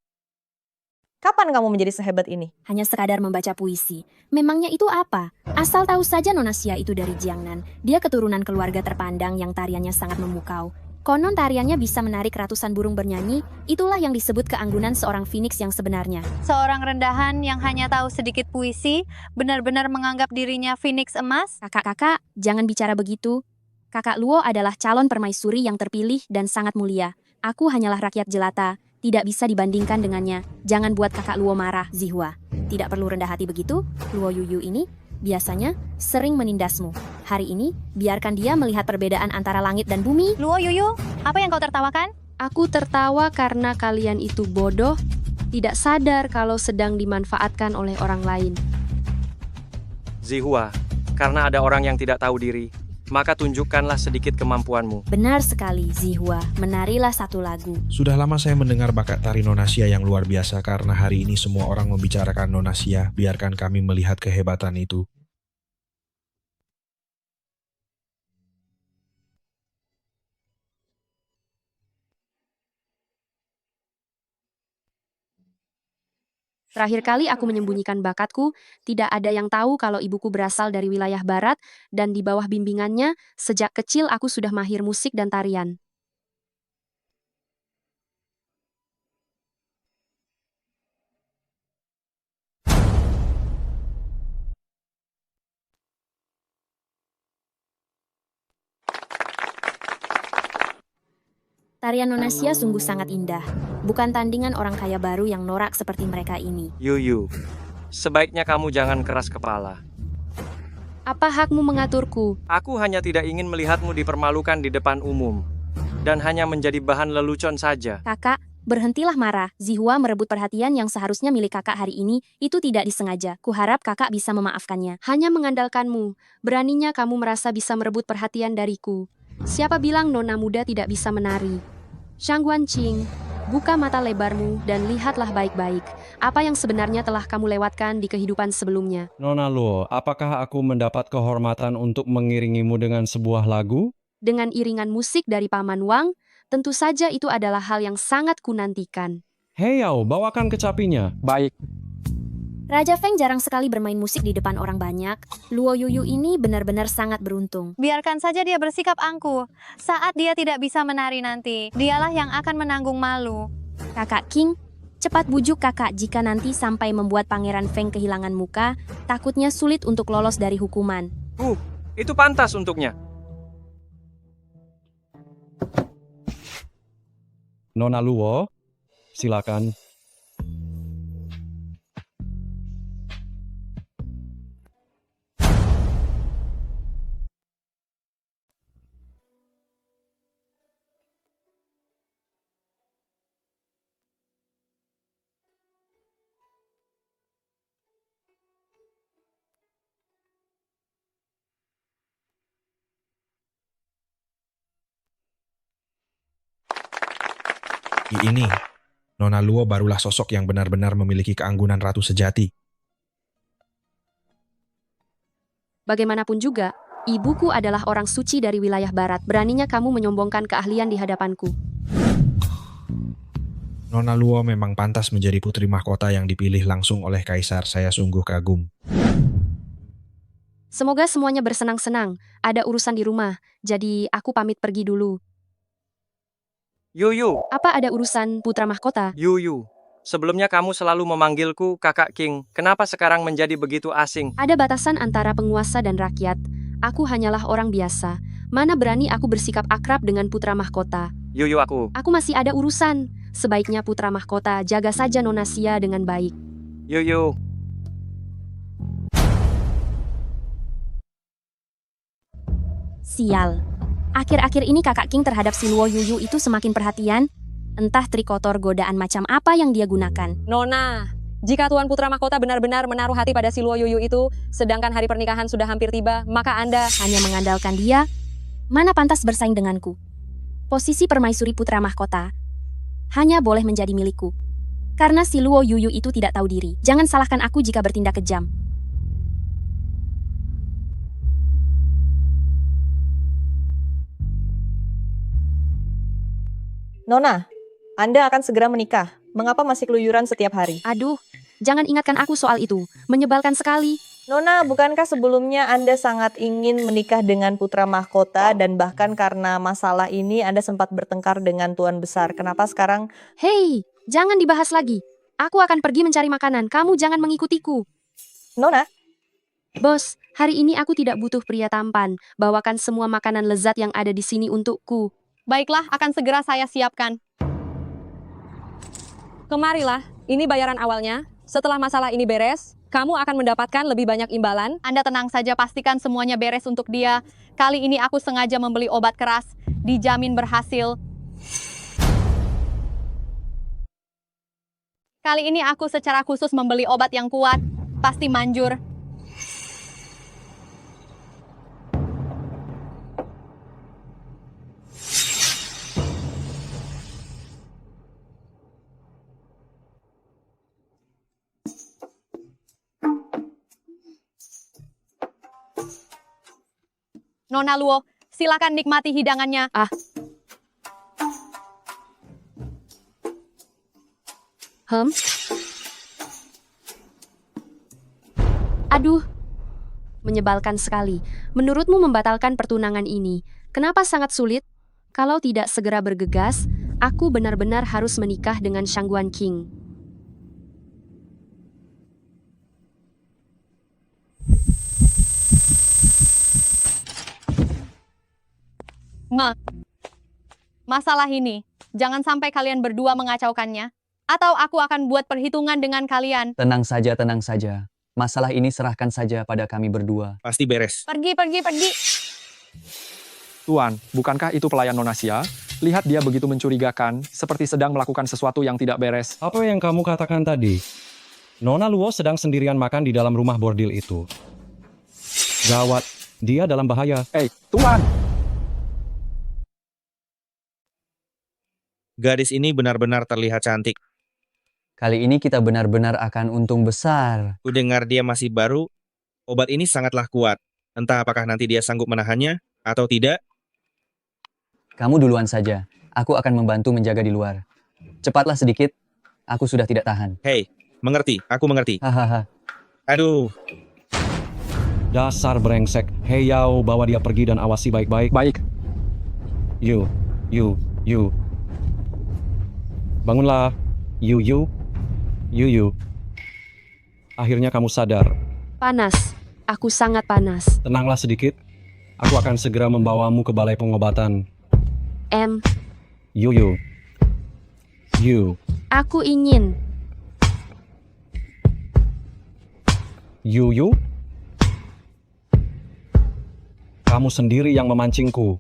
Kapan kamu menjadi sehebat ini? Hanya sekadar membaca puisi. Memangnya itu apa? Asal tahu saja Nona Xia itu dari Jiangnan. Dia keturunan keluarga terpandang yang tariannya sangat memukau. Konon tariannya bisa menarik ratusan burung bernyanyi. Itulah yang disebut keanggunan seorang phoenix yang sebenarnya. Seorang rendahan yang hanya tahu sedikit puisi, benar-benar menganggap dirinya phoenix emas? Kakak-kakak, jangan bicara begitu. Kakak Luo adalah calon permaisuri yang terpilih dan sangat mulia. Aku hanyalah rakyat jelata. Tidak bisa dibandingkan dengannya. Jangan buat kakak Luo marah, Zihua. Tidak perlu rendah hati begitu. Luo Yuyu ini biasanya sering menindasmu. Hari ini, biarkan dia melihat perbedaan antara langit dan bumi. Luo Yuyu, apa yang kau tertawakan? Aku tertawa karena kalian itu bodoh, tidak sadar kalau sedang dimanfaatkan oleh orang lain. Zihua, karena ada orang yang tidak tahu diri, maka tunjukkanlah sedikit kemampuanmu. Benar sekali, Zihua. Menarilah satu lagu. Sudah lama saya mendengar bakat tari Nona Xia yang luar biasa karena hari ini semua orang membicarakan Nona Xia. Biarkan kami melihat kehebatan itu. Terakhir kali aku menyembunyikan bakatku, tidak ada yang tahu kalau ibuku berasal dari wilayah barat, dan di bawah bimbingannya, sejak kecil aku sudah mahir musik dan tarian. Tarian Nona Xia sungguh sangat indah. Bukan tandingan orang kaya baru yang norak seperti mereka ini. Yuyu, sebaiknya kamu jangan keras kepala. Apa hakmu mengaturku? Aku hanya tidak ingin melihatmu dipermalukan di depan umum. Dan hanya menjadi bahan lelucon saja. Kakak, berhentilah marah. Zihua merebut perhatian yang seharusnya milik kakak hari ini. Itu tidak disengaja. Kuharap kakak bisa memaafkannya. Hanya mengandalkanmu. Beraninya kamu merasa bisa merebut perhatian dariku. Siapa bilang nona muda tidak bisa menari? Shang Guanqing, buka mata lebarmu dan lihatlah baik-baik apa yang sebenarnya telah kamu lewatkan di kehidupan sebelumnya. Nona Luo, apakah aku mendapat kehormatan untuk mengiringimu dengan sebuah lagu? dengan iringan musik dari Paman Wang, tentu saja itu adalah hal yang sangat kunantikan. Hei Yao, bawakan kecapinya. Baik. Raja Feng jarang sekali bermain musik di depan orang banyak. Luo Yuyu ini benar-benar sangat beruntung. Biarkan saja dia bersikap angkuh. Saat dia tidak bisa menari nanti, dialah yang akan menanggung malu. Kakak King, cepat bujuk kakak jika nanti sampai membuat Pangeran Feng kehilangan muka, takutnya sulit untuk lolos dari hukuman. Itu pantas untuknya. Nona Luo, silakan. Ini, Nona Luo barulah sosok yang benar-benar memiliki keanggunan ratu sejati. Bagaimanapun juga, ibuku adalah orang suci dari wilayah barat. Beraninya kamu menyombongkan keahlian di hadapanku. Nona Luo memang pantas menjadi putri mahkota yang dipilih langsung oleh kaisar. Saya sungguh kagum. Semoga semuanya bersenang-senang. Ada urusan di rumah, jadi aku pamit pergi dulu. Yuyu, Apa ada urusan putra mahkota? Yuyu. Sebelumnya kamu selalu memanggilku Kakak King. Kenapa sekarang menjadi begitu asing? Ada batasan antara penguasa dan rakyat. Aku hanyalah orang biasa. Mana berani aku bersikap akrab dengan putra mahkota. Yuyu aku. Aku masih ada urusan. Sebaiknya putra mahkota jaga saja Nona Xia dengan baik. Yuyu. Sial. Akhir-akhir ini kakak King terhadap si Luo Yuyu itu semakin perhatian. Entah trik kotor godaan macam apa yang dia gunakan. Nona, jika Tuan Putra Mahkota benar-benar menaruh hati pada si Luo Yuyu itu, sedangkan hari pernikahan sudah hampir tiba, maka Anda hanya mengandalkan dia. Mana pantas bersaing denganku? Posisi permaisuri putra mahkota hanya boleh menjadi milikku. Karena si Luo Yuyu itu tidak tahu diri. Jangan salahkan aku jika bertindak kejam. Nona, Anda akan segera menikah. Mengapa masih keluyuran setiap hari? Aduh, jangan ingatkan aku soal itu. Menyebalkan sekali. Nona, bukankah sebelumnya Anda sangat ingin menikah dengan putra mahkota dan bahkan karena masalah ini Anda sempat bertengkar dengan Tuan Besar? Kenapa sekarang? Hei, jangan dibahas lagi. Aku akan pergi mencari makanan. Kamu jangan mengikutiku. Nona? Bos, hari ini aku tidak butuh pria tampan. Bawakan semua makanan lezat yang ada di sini untukku. baiklah akan segera saya siapkan. Kemarilah, ini bayaran awalnya. Setelah masalah ini beres, kamu akan mendapatkan lebih banyak imbalan. Anda tenang saja, pastikan semuanya beres untuk dia. Kali ini aku sengaja membeli obat keras. Dijamin berhasil. Kali ini aku secara khusus membeli obat yang kuat. Pasti manjur. Nona Luo, silakan nikmati hidangannya. Aduh, menyebalkan sekali. Menurutmu membatalkan pertunangan ini, kenapa sangat sulit? Kalau tidak segera bergegas, aku benar-benar harus menikah dengan Shangguan King. Masalah ini, jangan sampai kalian berdua mengacaukannya. Atau aku akan buat perhitungan dengan kalian. Tenang saja, tenang saja. Masalah ini serahkan saja pada kami berdua. Pasti beres. Pergi. Tuan, bukankah itu pelayan Nona Xia? Lihat dia begitu mencurigakan, seperti sedang melakukan sesuatu yang tidak beres. Apa yang kamu katakan tadi? Nona Luo sedang sendirian makan di dalam rumah bordil itu. Gawat, dia dalam bahaya. Tuan! Gadis ini benar-benar terlihat cantik. Kali ini kita benar-benar akan untung besar. Kudengar dia masih baru. Obat ini sangatlah kuat. Entah apakah nanti dia sanggup menahannya atau tidak. Kamu duluan saja. Aku akan membantu menjaga di luar. Cepatlah sedikit. Aku sudah tidak tahan. Hei, mengerti. Aku mengerti. Hahaha. Aduh. Dasar brengsek. Hei Yao, bawa dia pergi dan awasi baik-baik. Baik. You. Bangunlah. You. Akhirnya kamu sadar. Panas. Aku sangat panas. Tenanglah sedikit. Aku akan segera membawamu ke balai pengobatan. You. Aku ingin. You. Kamu sendiri yang memancingku.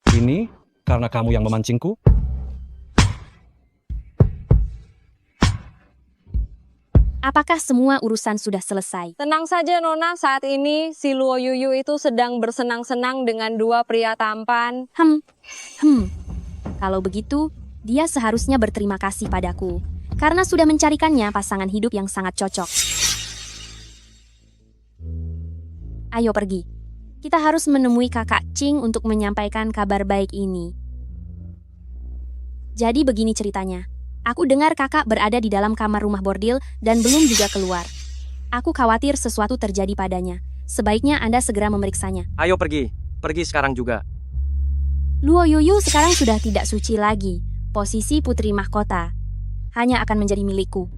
Ini karena kamu yang memancingku? Apakah semua urusan sudah selesai? Tenang saja Nona, saat ini si Luo Yuyu itu sedang bersenang-senang dengan dua pria tampan. Kalau begitu, dia seharusnya berterima kasih padaku. Karena sudah mencarikannya pasangan hidup yang sangat cocok. Ayo pergi. Kita harus menemui kakak Ching untuk menyampaikan kabar baik ini. Jadi begini ceritanya. Aku dengar kakak berada di dalam kamar rumah bordil dan belum juga keluar. Aku khawatir sesuatu terjadi padanya. Sebaiknya Anda segera memeriksanya. Ayo pergi. Pergi sekarang juga. Luo Yuyu sekarang sudah tidak suci lagi. Posisi putri mahkota hanya akan menjadi milikku.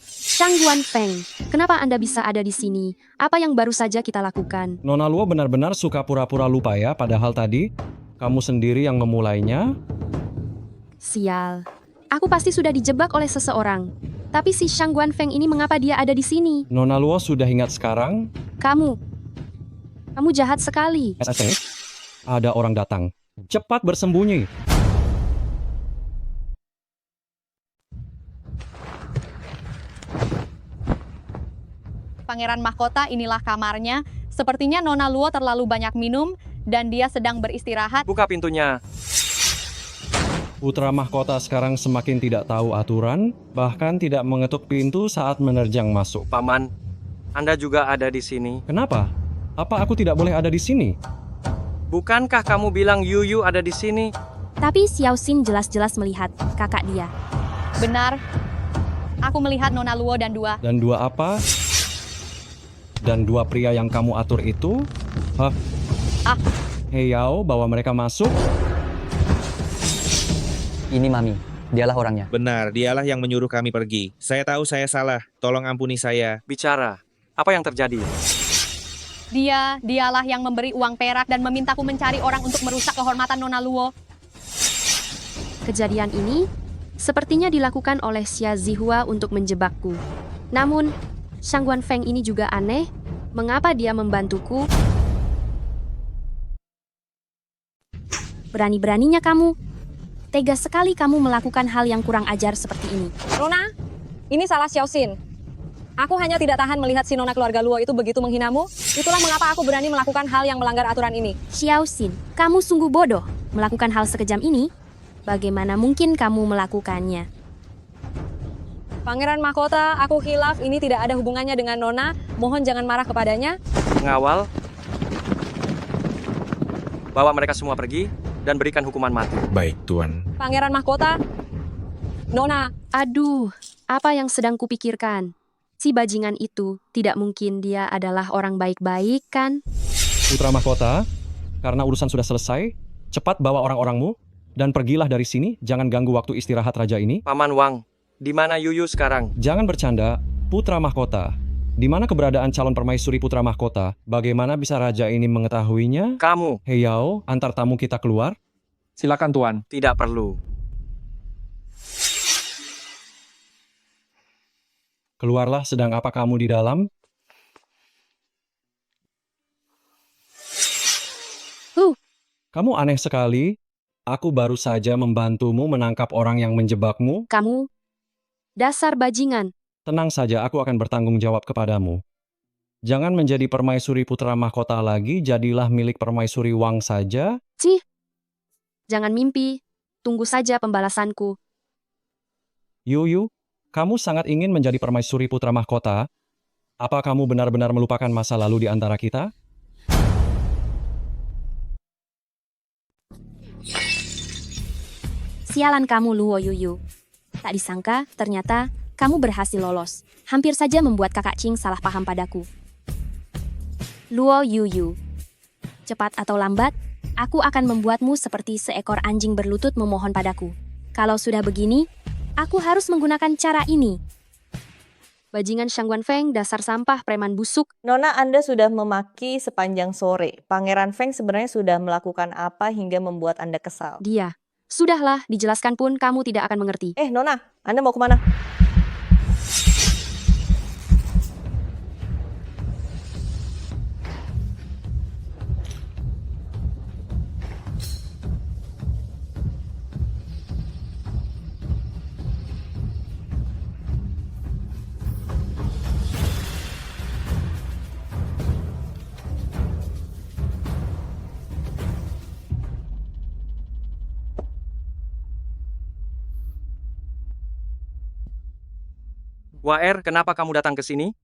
Shangguan Feng, kenapa Anda bisa ada di sini? Apa yang baru saja kita lakukan? Nona Luo benar-benar suka pura-pura lupa ya, padahal tadi kamu sendiri yang memulainya. Sial, aku pasti sudah dijebak oleh seseorang. Tapi si Shangguan Feng ini mengapa dia ada di sini? Nona Luo sudah ingat sekarang? Kamu jahat sekali. Ada orang datang. Cepat bersembunyi. Pangeran Mahkota, inilah kamarnya. Sepertinya Nona Luo terlalu banyak minum dan dia sedang beristirahat. Buka pintunya. Putra mahkota sekarang semakin tidak tahu aturan, bahkan tidak mengetuk pintu saat menerjang masuk. Paman, Anda juga ada di sini. Kenapa? Apa aku tidak boleh ada di sini? Bukankah kamu bilang Yuyu ada di sini? Tapi Xiao Xin jelas-jelas melihat kakak dia. Benar. Aku melihat Nona Luo dan dua. Dan dua apa? Dan dua pria yang kamu atur itu? Hei Yao, bawa mereka masuk. Ini Mami, dialah orangnya. Benar, dialah yang menyuruh kami pergi. Saya tahu saya salah, tolong ampuni saya. Bicara, apa yang terjadi? Dialah yang memberi uang perak dan memintaku mencari orang untuk merusak kehormatan Nona Luo. Kejadian ini sepertinya dilakukan oleh Xia Zihua untuk menjebakku. Namun, Shangguan Feng ini juga aneh. Mengapa dia membantuku? Berani-beraninya kamu. Tega sekali kamu melakukan hal yang kurang ajar seperti ini. Nona, ini salah Xiao Xin. Aku hanya tidak tahan melihat si Nona keluarga Luo itu begitu menghinamu. Itulah mengapa aku berani melakukan hal yang melanggar aturan ini. Xiao Xin, kamu sungguh bodoh melakukan hal sekejam ini. Bagaimana mungkin kamu melakukannya? Pangeran Mahkota, aku khilaf, ini tidak ada hubungannya dengan Nona. Mohon jangan marah kepadanya. Pengawal, bawa mereka semua pergi dan berikan hukuman mati. Baik, Tuan. Pangeran Mahkota, Nona. Aduh, apa yang sedang kupikirkan? Si bajingan itu, tidak mungkin dia adalah orang baik-baik, kan? Putra mahkota, karena urusan sudah selesai, cepat bawa orang-orangmu dan pergilah dari sini. Jangan ganggu waktu istirahat raja ini. Paman Wang, di mana Yuyu sekarang? Jangan bercanda, putra mahkota. Di mana keberadaan calon permaisuri putra mahkota? Bagaimana bisa raja ini mengetahuinya? Kamu. Hei Yao, antar tamu kita keluar. Silakan Tuan. Tidak perlu. Keluarlah, sedang apa kamu di dalam? Kamu aneh sekali. Aku baru saja membantumu menangkap orang yang menjebakmu. Kamu, dasar bajingan. Tenang saja, aku akan bertanggung jawab kepadamu. Jangan menjadi permaisuri putra mahkota lagi, jadilah milik permaisuri Wang saja. Cih, jangan mimpi. tunggu saja pembalasanku. Yuyu, kamu sangat ingin menjadi permaisuri putra mahkota? Apa kamu benar-benar melupakan masa lalu di antara kita? Sialan kamu, Luo Yuyu. Tak disangka, ternyata kamu berhasil lolos. Hampir saja membuat kakak Qing salah paham padaku. Luo Yuyu. Cepat atau lambat, aku akan membuatmu seperti seekor anjing berlutut memohon padaku. Kalau sudah begini, aku harus menggunakan cara ini. Bajingan Shangguan Feng, dasar sampah preman busuk. Nona, Anda sudah memaki sepanjang sore. Pangeran Feng sebenarnya sudah melakukan apa hingga membuat Anda kesal? Dia. Sudahlah, dijelaskan pun kamu tidak akan mengerti. Nona, Anda mau kemana? Waer, kenapa kamu datang ke sini?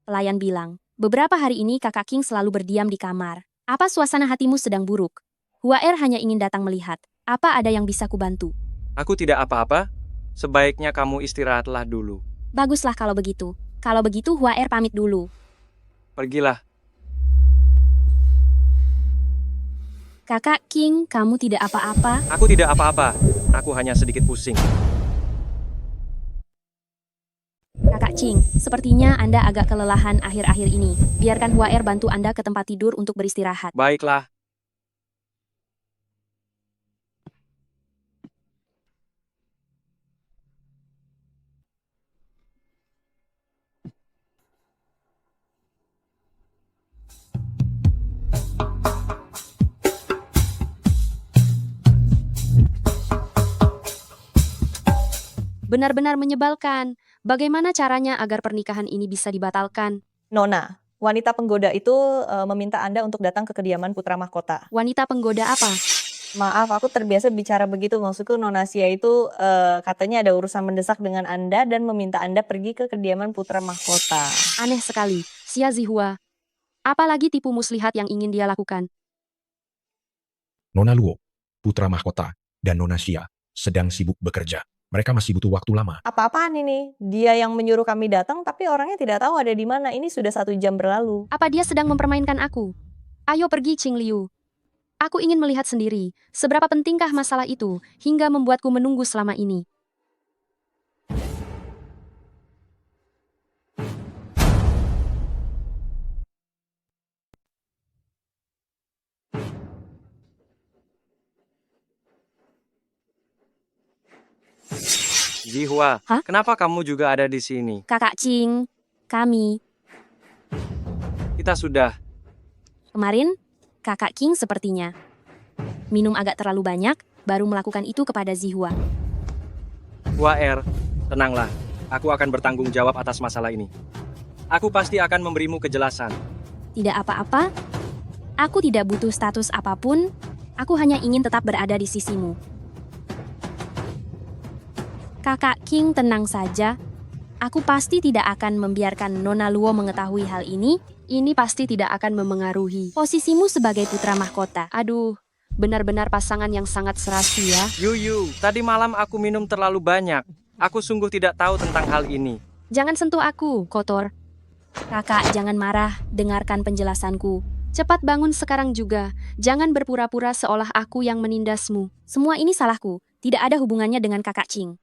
Pelayan bilang, beberapa hari ini kakak Qing selalu berdiam di kamar. Apa suasana hatimu sedang buruk? Huaer hanya ingin datang melihat. Apa ada yang bisa kubantu? Aku tidak apa-apa. Sebaiknya kamu istirahatlah dulu. Baguslah kalau begitu. Kalau begitu Huaer pamit dulu. Pergilah. Kakak Qing, kamu tidak apa-apa? Aku tidak apa-apa. Aku hanya sedikit pusing. Kakak Qing, sepertinya Anda agak kelelahan akhir-akhir ini. Biarkan Huaer bantu Anda ke tempat tidur untuk beristirahat. Baiklah. Benar-benar menyebalkan. Bagaimana caranya agar pernikahan ini bisa dibatalkan? Nona, wanita penggoda itu meminta Anda untuk datang ke kediaman putra mahkota. Wanita penggoda apa? Maaf, aku terbiasa bicara begitu. Maksudku Nona Xia itu katanya ada urusan mendesak dengan Anda dan meminta Anda pergi ke kediaman putra mahkota. Aneh sekali. Xia Zihua. Apalagi tipu muslihat yang ingin dia lakukan? Nona Luo, putra mahkota, dan Nona Xia sedang sibuk bekerja. Mereka masih butuh waktu lama. Apa-apaan ini? Dia yang menyuruh kami datang, tapi orangnya tidak tahu ada di mana. Ini sudah 1 jam berlalu. Apa dia sedang mempermainkan aku? Ayo pergi, Qing Liu. Aku ingin melihat sendiri, seberapa pentingkah masalah itu, hingga membuatku menunggu selama ini. Zihua, kenapa kamu juga ada di sini? Kakak Qing, kami. Kita sudah. Kemarin, kakak Qing sepertinya minum agak terlalu banyak, baru melakukan itu kepada Zihua. Waer, tenanglah. Aku akan bertanggung jawab atas masalah ini. Aku pasti akan memberimu kejelasan. Tidak apa-apa. Aku tidak butuh status apapun. Aku hanya ingin tetap berada di sisimu. Kakak Qing, tenang saja. Aku pasti tidak akan membiarkan Nona Luo mengetahui hal ini. Ini pasti tidak akan memengaruhi posisimu sebagai putra mahkota. Aduh, benar-benar pasangan yang sangat serasi ya. Yuyu, tadi malam aku minum terlalu banyak. Aku sungguh tidak tahu tentang hal ini. Jangan sentuh aku, kotor. Kakak, jangan marah. Dengarkan penjelasanku. Cepat bangun sekarang juga. Jangan berpura-pura seolah aku yang menindasmu. Semua ini salahku. Tidak ada hubungannya dengan kakak Qing.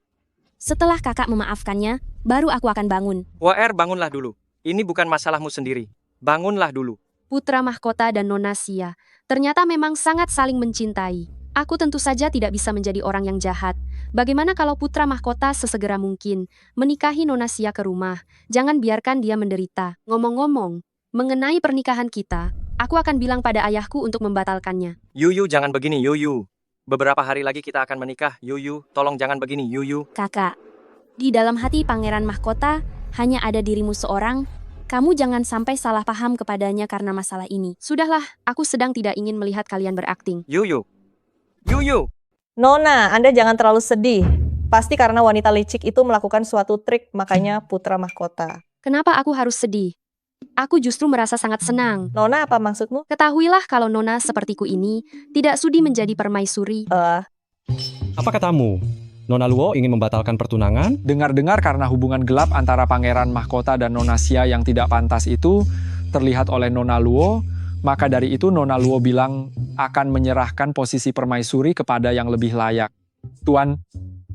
Setelah kakak memaafkannya, baru aku akan bangun. Waer, bangunlah dulu. Ini bukan masalahmu sendiri. Bangunlah dulu. Putra mahkota dan Nona Xia ternyata memang sangat saling mencintai. Aku tentu saja tidak bisa menjadi orang yang jahat. Bagaimana kalau putra mahkota sesegera mungkin menikahi Nona Xia ke rumah? Jangan biarkan dia menderita. Ngomong-ngomong, mengenai pernikahan kita, aku akan bilang pada ayahku untuk membatalkannya. Yuyu, jangan begini, Yuyu. Beberapa hari lagi kita akan menikah, Yuyu. Tolong jangan begini, Yuyu. Kakak, di dalam hati pangeran mahkota hanya ada dirimu seorang. Kamu jangan sampai salah paham kepadanya karena masalah ini. Sudahlah, aku sedang tidak ingin melihat kalian berakting. Yuyu. Yuyu. Nona, Anda jangan terlalu sedih. Pasti karena wanita licik itu melakukan suatu trik, makanya putra mahkota. Kenapa aku harus sedih? Aku justru merasa sangat senang. Nona, apa maksudmu? Ketahuilah kalau Nona sepertiku ini tidak sudi menjadi permaisuri. Apa katamu? Nona Luo ingin membatalkan pertunangan? Dengar-dengar karena hubungan gelap antara Pangeran Mahkota dan Nona Xia yang tidak pantas itu terlihat oleh Nona Luo, maka dari itu Nona Luo bilang akan menyerahkan posisi permaisuri kepada yang lebih layak. Tuan,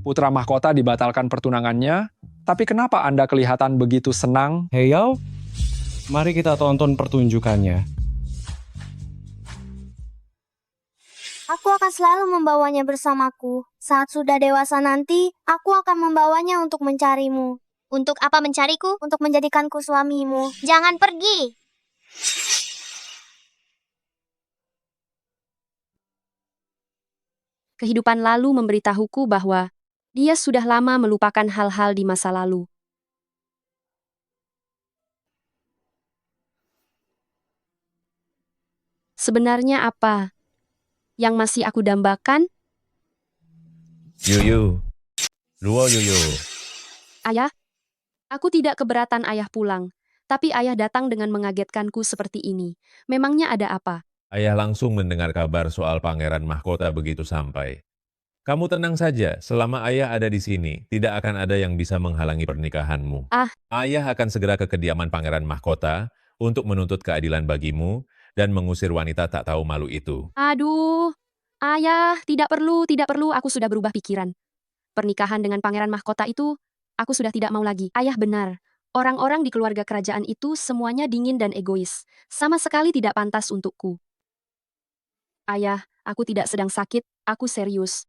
putra mahkota dibatalkan pertunangannya, tapi kenapa Anda kelihatan begitu senang? Hei Yao, mari kita tonton pertunjukannya. Aku akan selalu membawanya bersamaku. Saat sudah dewasa nanti, aku akan membawanya untuk mencarimu. Untuk apa mencariku? Untuk menjadikanku suamimu. Jangan pergi. Kehidupan lalu memberitahuku bahwa dia sudah lama melupakan hal-hal di masa lalu. Sebenarnya apa yang masih aku dambakan? Yuyu. Luo Yuyu. Ayah, aku tidak keberatan ayah pulang, tapi ayah datang dengan mengagetkanku seperti ini. Memangnya ada apa? Ayah langsung mendengar kabar soal Pangeran Mahkota begitu sampai. Kamu tenang saja, selama ayah ada di sini, tidak akan ada yang bisa menghalangi pernikahanmu. Ayah akan segera ke kediaman Pangeran Mahkota untuk menuntut keadilan bagimu dan mengusir wanita tak tahu malu itu. Aduh, ayah, tidak perlu, aku sudah berubah pikiran. Pernikahan dengan Pangeran Mahkota itu, aku sudah tidak mau lagi. Ayah benar, orang-orang di keluarga kerajaan itu semuanya dingin dan egois, sama sekali tidak pantas untukku. Ayah, aku tidak sedang sakit, aku serius.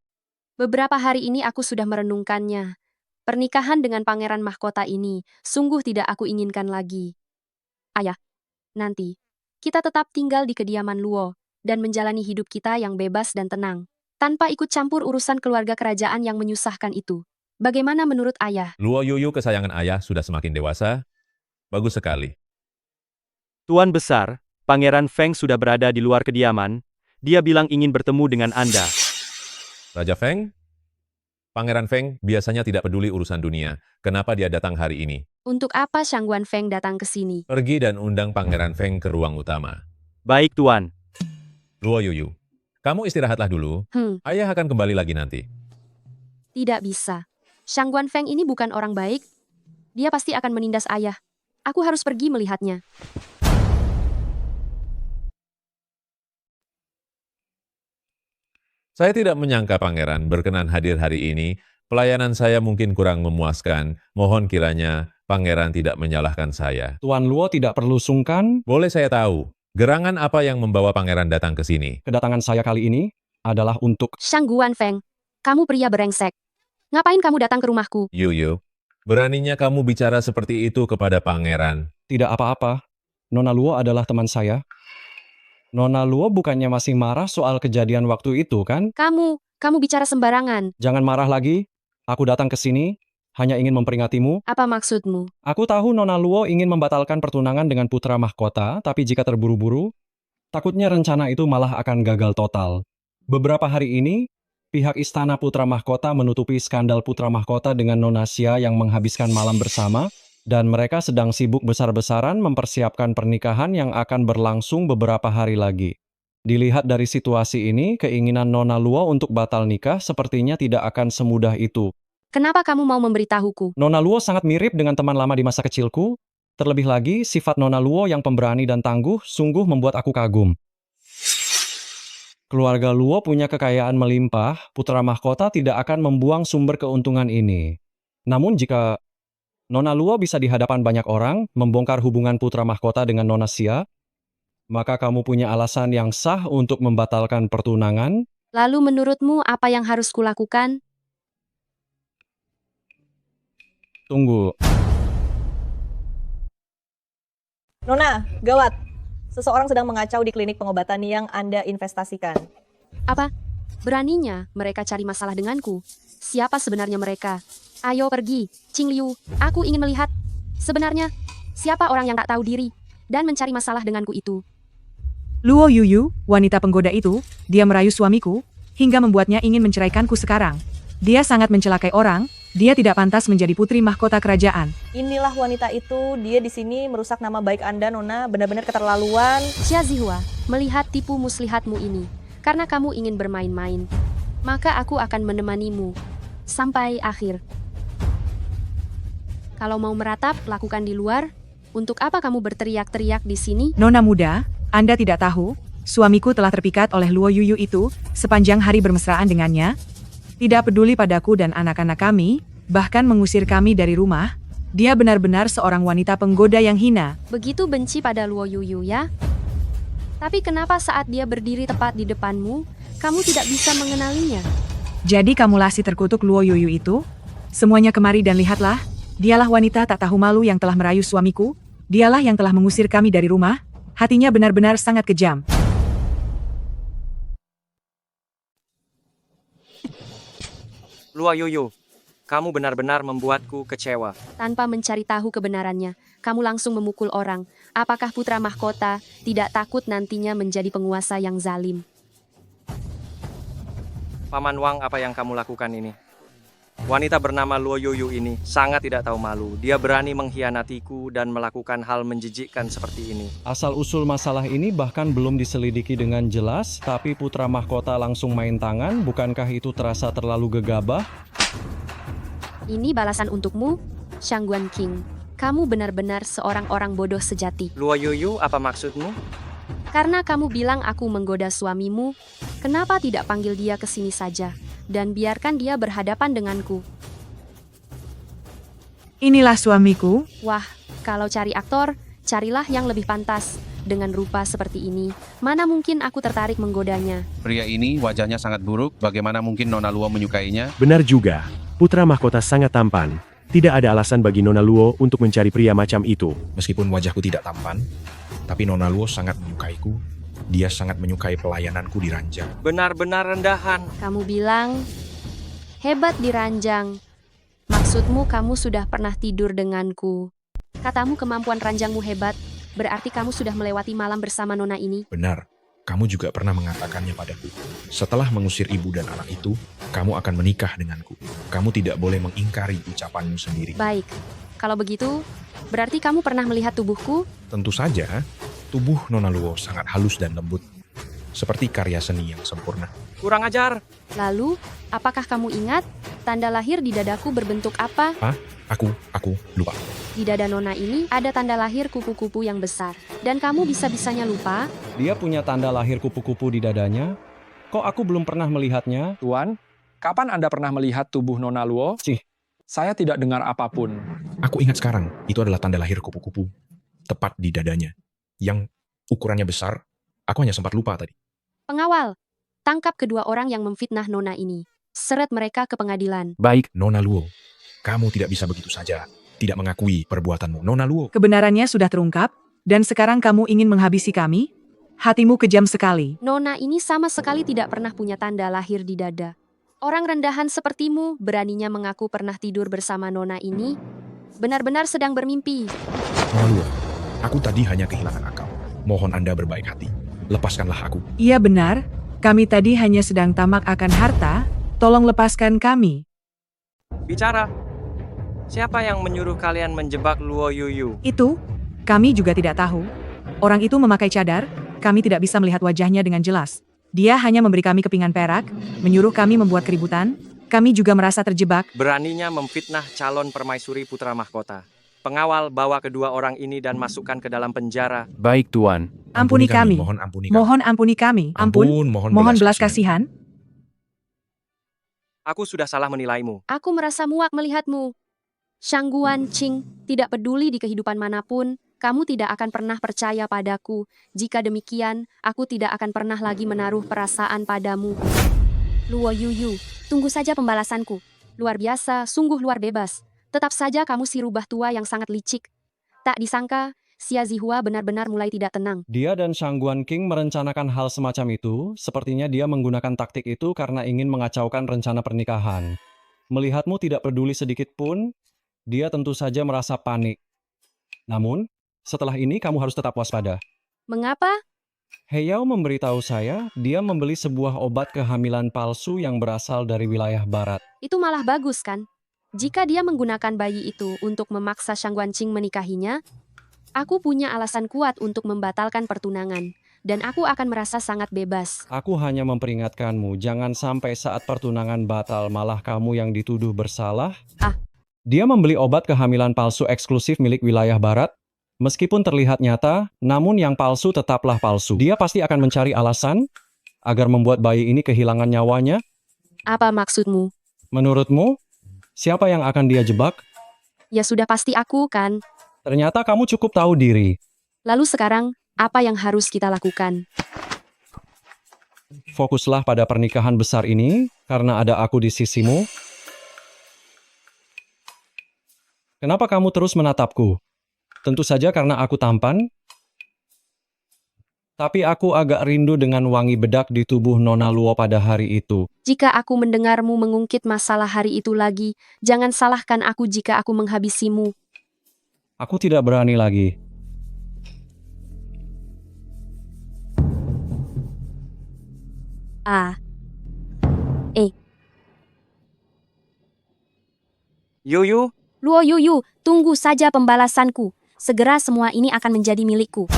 Beberapa hari ini aku sudah merenungkannya. Pernikahan dengan Pangeran Mahkota ini sungguh tidak aku inginkan lagi. Ayah, nanti kita tetap tinggal di kediaman Luo dan menjalani hidup kita yang bebas dan tenang, tanpa ikut campur urusan keluarga kerajaan yang menyusahkan itu. Bagaimana menurut ayah? Luo Yuyu kesayangan ayah sudah semakin dewasa. Bagus sekali. Tuan Besar, Pangeran Feng sudah berada di luar kediaman. Dia bilang ingin bertemu dengan Anda. Raja Feng? Pangeran Feng biasanya tidak peduli urusan dunia. Kenapa dia datang hari ini? Untuk apa Shangguan Feng datang ke sini? Pergi dan undang Pangeran Feng ke ruang utama. Baik, Tuan. Luo Yuyu, kamu istirahatlah dulu. Ayah akan kembali lagi nanti. Tidak bisa. Shangguan Feng ini bukan orang baik. Dia pasti akan menindas ayah. Aku harus pergi melihatnya. Saya tidak menyangka Pangeran berkenan hadir hari ini. Pelayanan saya mungkin kurang memuaskan. Mohon kiranya Pangeran tidak menyalahkan saya. Tuan Luo tidak perlu sungkan. Boleh saya tahu, gerangan apa yang membawa Pangeran datang ke sini? Kedatangan saya kali ini adalah untuk... Shangguan Feng, kamu pria brengsek. Ngapain kamu datang ke rumahku? Yuyu, beraninya kamu bicara seperti itu kepada Pangeran. Tidak apa-apa. Nona Luo adalah teman saya. Nona Luo bukannya masih marah soal kejadian waktu itu, kan? Kamu bicara sembarangan. Jangan marah lagi. Aku datang ke sini hanya ingin memperingatimu. Apa maksudmu? Aku tahu Nona Luo ingin membatalkan pertunangan dengan putra mahkota, tapi jika terburu-buru, takutnya rencana itu malah akan gagal total. Beberapa hari ini, pihak Istana Putra Mahkota menutupi skandal Putra Mahkota dengan Nona Xia yang menghabiskan malam bersama, dan mereka sedang sibuk besar-besaran mempersiapkan pernikahan yang akan berlangsung beberapa hari lagi. Dilihat dari situasi ini, keinginan Nona Luo untuk batal nikah sepertinya tidak akan semudah itu. Kenapa kamu mau memberitahuku? Nona Luo sangat mirip dengan teman lama di masa kecilku. Terlebih lagi, sifat Nona Luo yang pemberani dan tangguh sungguh membuat aku kagum. Keluarga Luo punya kekayaan melimpah, putra mahkota tidak akan membuang sumber keuntungan ini. Namun jika Nona Luo bisa di hadapan banyak orang membongkar hubungan putra mahkota dengan Nona Xia, maka kamu punya alasan yang sah untuk membatalkan pertunangan. Lalu menurutmu apa yang harus kulakukan? Tunggu. Nona, gawat. Seseorang sedang mengacau di klinik pengobatan yang Anda investasikan. Apa? Beraninya mereka cari masalah denganku? Siapa sebenarnya mereka? Ayo pergi, Qing Liu. Aku ingin melihat. Sebenarnya, siapa orang yang tak tahu diri dan mencari masalah denganku itu? Luo Yuyu, wanita penggoda itu, dia merayu suamiku. hingga membuatnya ingin menceraikanku sekarang. Dia sangat mencelakai orang, dia tidak pantas menjadi putri mahkota kerajaan. Inilah wanita itu, dia di sini merusak nama baik Anda, Nona, benar-benar keterlaluan. Xia Zihua, melihat tipu muslihatmu ini, karena kamu ingin bermain-main, maka aku akan menemanimu sampai akhir. Kalau mau meratap, lakukan di luar. Untuk apa kamu berteriak-teriak di sini? Nona muda, Anda tidak tahu, suamiku telah terpikat oleh Luo Yuyu itu sepanjang hari bermesraan dengannya. Tidak peduli padaku dan anak-anak kami, bahkan mengusir kami dari rumah. Dia benar-benar seorang wanita penggoda yang hina. Begitu benci pada Luo Yuyu ya? Tapi kenapa saat dia berdiri tepat di depanmu, kamu tidak bisa mengenalinya? Jadi kamulah si terkutuk Luo Yuyu itu? Semuanya kemari dan lihatlah. Dialah wanita tak tahu malu yang telah merayu suamiku. Dialah yang telah mengusir kami dari rumah. Hatinya benar-benar sangat kejam. Luo Yuyu, kamu benar-benar membuatku kecewa. Tanpa mencari tahu kebenarannya, kamu langsung memukul orang. Apakah putra mahkota tidak takut nantinya menjadi penguasa yang zalim? Paman Wang, apa yang kamu lakukan ini? Wanita bernama Luo Yuyu ini sangat tidak tahu malu. Dia berani mengkhianatiku dan melakukan hal menjijikkan seperti ini. Asal-usul masalah ini bahkan belum diselidiki dengan jelas, tapi putra mahkota langsung main tangan, bukankah itu terasa terlalu gegabah? Ini balasan untukmu, Shangguan King. Kamu benar-benar seorang orang bodoh sejati. Luo Yuyu, apa maksudmu? Karena kamu bilang aku menggoda suamimu, kenapa tidak panggil dia ke sini saja, dan biarkan dia berhadapan denganku? Inilah suamiku. Wah, kalau cari aktor, carilah yang lebih pantas. Dengan rupa seperti ini, mana mungkin aku tertarik menggodanya? Pria ini wajahnya sangat buruk, bagaimana mungkin Nona Luo menyukainya? Benar juga, putra mahkota sangat tampan. Tidak ada alasan bagi Nona Luo untuk mencari pria macam itu. Meskipun wajahku tidak tampan, tapi Nona Luo sangat menyukaiku. Dia sangat menyukai pelayananku di ranjang. Benar-benar rendahan. Kamu bilang, hebat di ranjang. Maksudmu kamu sudah pernah tidur denganku. Katamu kemampuan ranjangmu hebat, berarti kamu sudah melewati malam bersama Nona ini. Benar, kamu juga pernah mengatakannya padaku. Setelah mengusir ibu dan anak itu, kamu akan menikah denganku. Kamu tidak boleh mengingkari ucapanmu sendiri. Baik, kalau begitu, berarti kamu pernah melihat tubuhku? Tentu saja, tubuh Nona Luo sangat halus dan lembut. Seperti karya seni yang sempurna. Kurang ajar. Lalu, apakah kamu ingat, tanda lahir di dadaku berbentuk apa? Hah? Aku lupa. Di dada Nona ini ada tanda lahir kupu-kupu yang besar. Dan kamu bisa-bisanya lupa? Dia punya tanda lahir kupu-kupu di dadanya? Kok aku belum pernah melihatnya? Tuan, kapan Anda pernah melihat tubuh Nona Luo? Saya tidak dengar apapun. Aku ingat sekarang, itu adalah tanda lahir kupu-kupu. Tepat di dadanya. Yang ukurannya besar, aku hanya sempat lupa tadi. Pengawal, tangkap kedua orang yang memfitnah Nona ini. Seret mereka ke pengadilan. Baik, Nona Luo. Kamu tidak bisa begitu saja. Tidak mengakui perbuatanmu, Nona Luo. Kebenarannya sudah terungkap, dan sekarang kamu ingin menghabisi kami? Hatimu kejam sekali. Nona ini sama sekali tidak pernah punya tanda lahir di dada. Orang rendahan sepertimu beraninya mengaku pernah tidur bersama Nona ini? Benar-benar sedang bermimpi. Nona Luo, aku tadi hanya kehilangan akal. Mohon Anda berbaik hati. Lepaskanlah aku. Iya benar, kami tadi hanya sedang tamak akan harta, tolong lepaskan kami. Bicara. Siapa yang menyuruh kalian menjebak Luo Yuyu? Itu, kami juga tidak tahu. Orang itu memakai cadar, kami tidak bisa melihat wajahnya dengan jelas. Dia hanya memberi kami kepingan perak, menyuruh kami membuat keributan. Kami juga merasa terjebak. Beraninya memfitnah calon permaisuri putra mahkota. Pengawal, bawa kedua orang ini dan masukkan ke dalam penjara. Baik, Tuan. Ampuni kami. Mohon ampuni kami. Mohon ampuni kami. Mohon belas kasihan. Aku sudah salah menilaimu. Aku merasa muak melihatmu. Shangguan Qing, tidak peduli di kehidupan manapun, kamu tidak akan pernah percaya padaku. Jika demikian, aku tidak akan pernah lagi menaruh perasaan padamu. Luo Yuyu, tunggu saja pembalasanku. Luar biasa, sungguh luar bebas. Tetap saja kamu si rubah tua yang sangat licik. Tak disangka, Xia Zihua benar-benar mulai tidak tenang. Dia dan Shangguan King merencanakan hal semacam itu. Sepertinya dia menggunakan taktik itu karena ingin mengacaukan rencana pernikahan. Melihatmu tidak peduli sedikit pun, dia tentu saja merasa panik. Namun, setelah ini kamu harus tetap waspada. Mengapa? Heyao memberitahu saya dia membeli sebuah obat kehamilan palsu yang berasal dari wilayah barat. Itu malah bagus kan? Jika dia menggunakan bayi itu untuk memaksa Shang Guanqing menikahinya, aku punya alasan kuat untuk membatalkan pertunangan. Dan aku akan merasa sangat bebas. Aku hanya memperingatkanmu, jangan sampai saat pertunangan batal malah kamu yang dituduh bersalah. Dia membeli obat kehamilan palsu eksklusif milik wilayah barat. Meskipun terlihat nyata, namun yang palsu tetaplah palsu. Dia pasti akan mencari alasan agar membuat bayi ini kehilangan nyawanya. Apa maksudmu? Menurutmu, siapa yang akan dia jebak? Ya sudah pasti aku kan. Ternyata kamu cukup tahu diri. Lalu sekarang, apa yang harus kita lakukan? Fokuslah pada pernikahan besar ini, karena ada aku di sisimu. Kenapa kamu terus menatapku? Tentu saja karena aku tampan. Tapi aku agak rindu dengan wangi bedak di tubuh Nona Luo pada hari itu. Jika aku mendengarmu mengungkit masalah hari itu lagi, jangan salahkan aku jika aku menghabisimu. Aku tidak berani lagi. Yuyu, Luo Yuyu, tunggu saja pembalasanku. Segera semua ini akan menjadi milikku.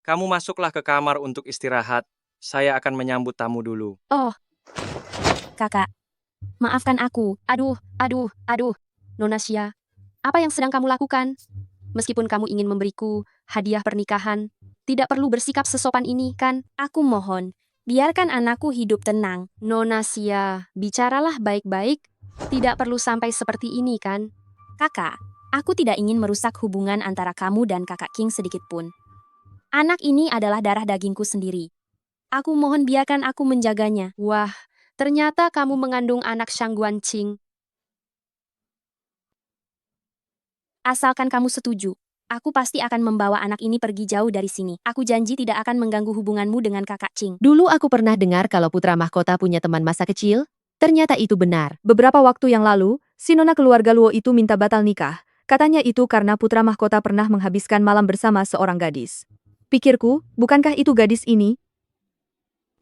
kamu masuklah ke kamar untuk istirahat. Saya akan menyambut tamu dulu. Oh, kakak. Maafkan aku. Aduh. Nona Xia, apa yang sedang kamu lakukan? Meskipun kamu ingin memberiku hadiah pernikahan, tidak perlu bersikap sesopan ini, kan? Aku mohon, biarkan anakku hidup tenang. Nona Xia, bicaralah baik-baik. Tidak perlu sampai seperti ini, kan? Kakak, aku tidak ingin merusak hubungan antara kamu dan kakak King sedikit pun. Anak ini adalah darah dagingku sendiri. Aku mohon biarkan aku menjaganya. Wah, ternyata kamu mengandung anak Shang Guanqing. Asalkan kamu setuju, aku pasti akan membawa anak ini pergi jauh dari sini. Aku janji tidak akan mengganggu hubunganmu dengan kakak Qing. Dulu aku pernah dengar kalau putra mahkota punya teman masa kecil. Ternyata itu benar. Beberapa waktu yang lalu, si nona keluarga Luo itu minta batal nikah. Katanya itu karena putra mahkota pernah menghabiskan malam bersama seorang gadis. Pikirku, bukankah itu gadis ini?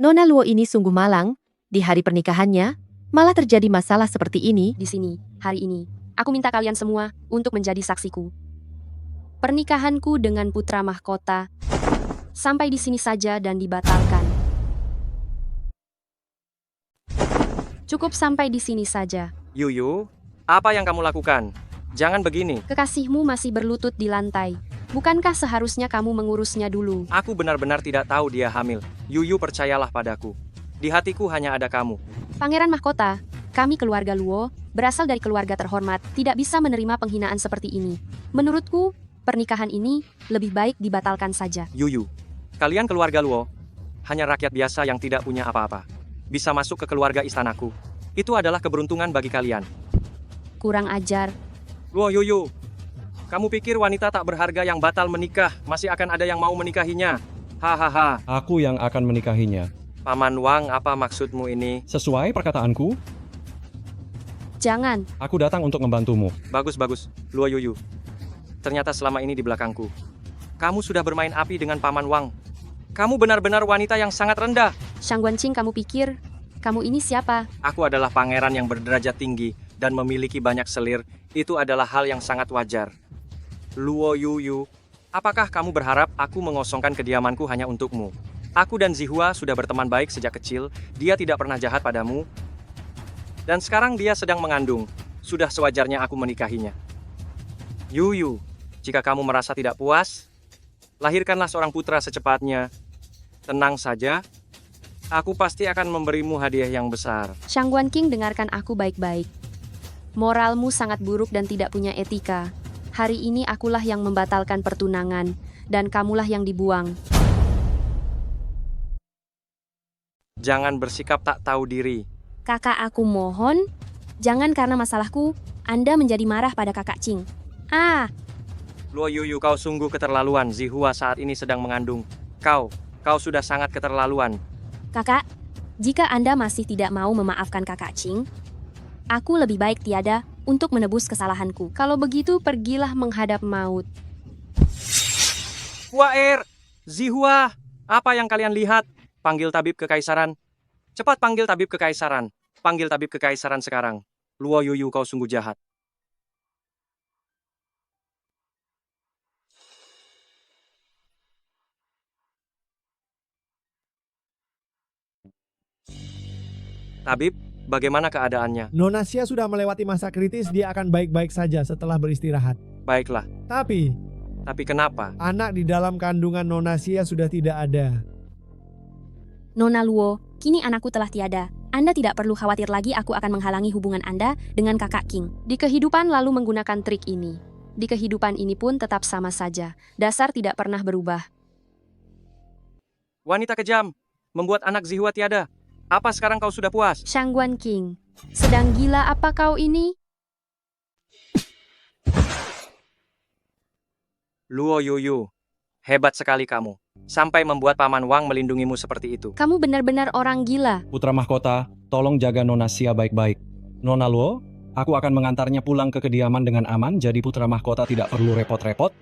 Nona Luo ini sungguh malang. Di hari pernikahannya, malah terjadi masalah seperti ini. Di sini, hari ini, aku minta kalian semua untuk menjadi saksiku. Pernikahanku dengan putra mahkota sampai di sini saja dan dibatalkan. Cukup sampai di sini saja. Yuyu, apa yang kamu lakukan? Jangan begini. Kekasihmu masih berlutut di lantai. Bukankah seharusnya kamu mengurusnya dulu? Aku benar-benar tidak tahu dia hamil. Yuyu, percayalah padaku. Di hatiku hanya ada kamu. Pangeran mahkota, kami keluarga Luo, berasal dari keluarga terhormat, tidak bisa menerima penghinaan seperti ini. Menurutku, pernikahan ini lebih baik dibatalkan saja. Yuyu, kalian keluarga Luo, hanya rakyat biasa yang tidak punya apa-apa. Bisa masuk ke keluarga istanaku. Itu adalah keberuntungan bagi kalian. Kurang ajar. Luo Yuyu, kamu pikir wanita tak berharga yang batal menikah masih akan ada yang mau menikahinya? Hahaha. Aku yang akan menikahinya. Paman Wang, apa maksudmu ini? Sesuai perkataanku, jangan. aku datang untuk membantumu. Bagus, Luo Yuyu. Ternyata selama ini di belakangku. Kamu sudah bermain api dengan Paman Wang. Kamu benar-benar wanita yang sangat rendah. Shang Guanqing, kamu pikir kamu ini siapa? Aku adalah pangeran yang berderajat tinggi dan memiliki banyak selir. Itu adalah hal yang sangat wajar. Luo Yuyu, apakah kamu berharap aku mengosongkan kediamanku hanya untukmu? Aku dan Zihua sudah berteman baik sejak kecil. Dia tidak pernah jahat padamu. Dan sekarang dia sedang mengandung. Sudah sewajarnya aku menikahinya. Yuyu, jika kamu merasa tidak puas, lahirkanlah seorang putra secepatnya. Tenang saja. Aku pasti akan memberimu hadiah yang besar. Shang Guanqing, dengarkan aku baik-baik. Moralmu sangat buruk dan tidak punya etika. Hari ini akulah yang membatalkan pertunangan, dan kamulah yang dibuang. Jangan bersikap tak tahu diri. Kakak, aku mohon, jangan karena masalahku, Anda menjadi marah pada kakak Qing. Luo Yuyu, kau sungguh keterlaluan. Zihua saat ini sedang mengandung. Kau sudah sangat keterlaluan. Kakak, jika Anda masih tidak mau memaafkan kakak Qing, aku lebih baik tiada untuk menebus kesalahanku. Kalau begitu, pergilah menghadap maut. Waer, Zihua, apa yang kalian lihat? Panggil tabib kekaisaran. Cepat panggil tabib kekaisaran. Panggil tabib kekaisaran sekarang. Luo Yuyu, kau sungguh jahat. Tabib, bagaimana keadaannya? Nona Xia sudah melewati masa kritis, dia akan baik-baik saja setelah beristirahat. Baiklah. Tapi kenapa? anak di dalam kandungan Nona Xia sudah tidak ada. Nona Luo, kini anakku telah tiada. Anda tidak perlu khawatir lagi, aku akan menghalangi hubungan Anda dengan kakak King. Di kehidupan lalu menggunakan trik ini. Di kehidupan ini pun tetap sama saja. Dasar tidak pernah berubah. Wanita kejam, membuat anak Zihua tiada. Apa sekarang kau sudah puas? Shangguan King, sedang gila apa kau ini? Luo Yuyu, hebat sekali kamu. Sampai membuat Paman Wang melindungimu seperti itu. Kamu benar-benar orang gila. Putra mahkota, tolong jaga Nona Xia baik-baik. Nona Luo, aku akan mengantarnya pulang ke kediaman dengan aman, jadi putra mahkota tidak perlu repot-repot.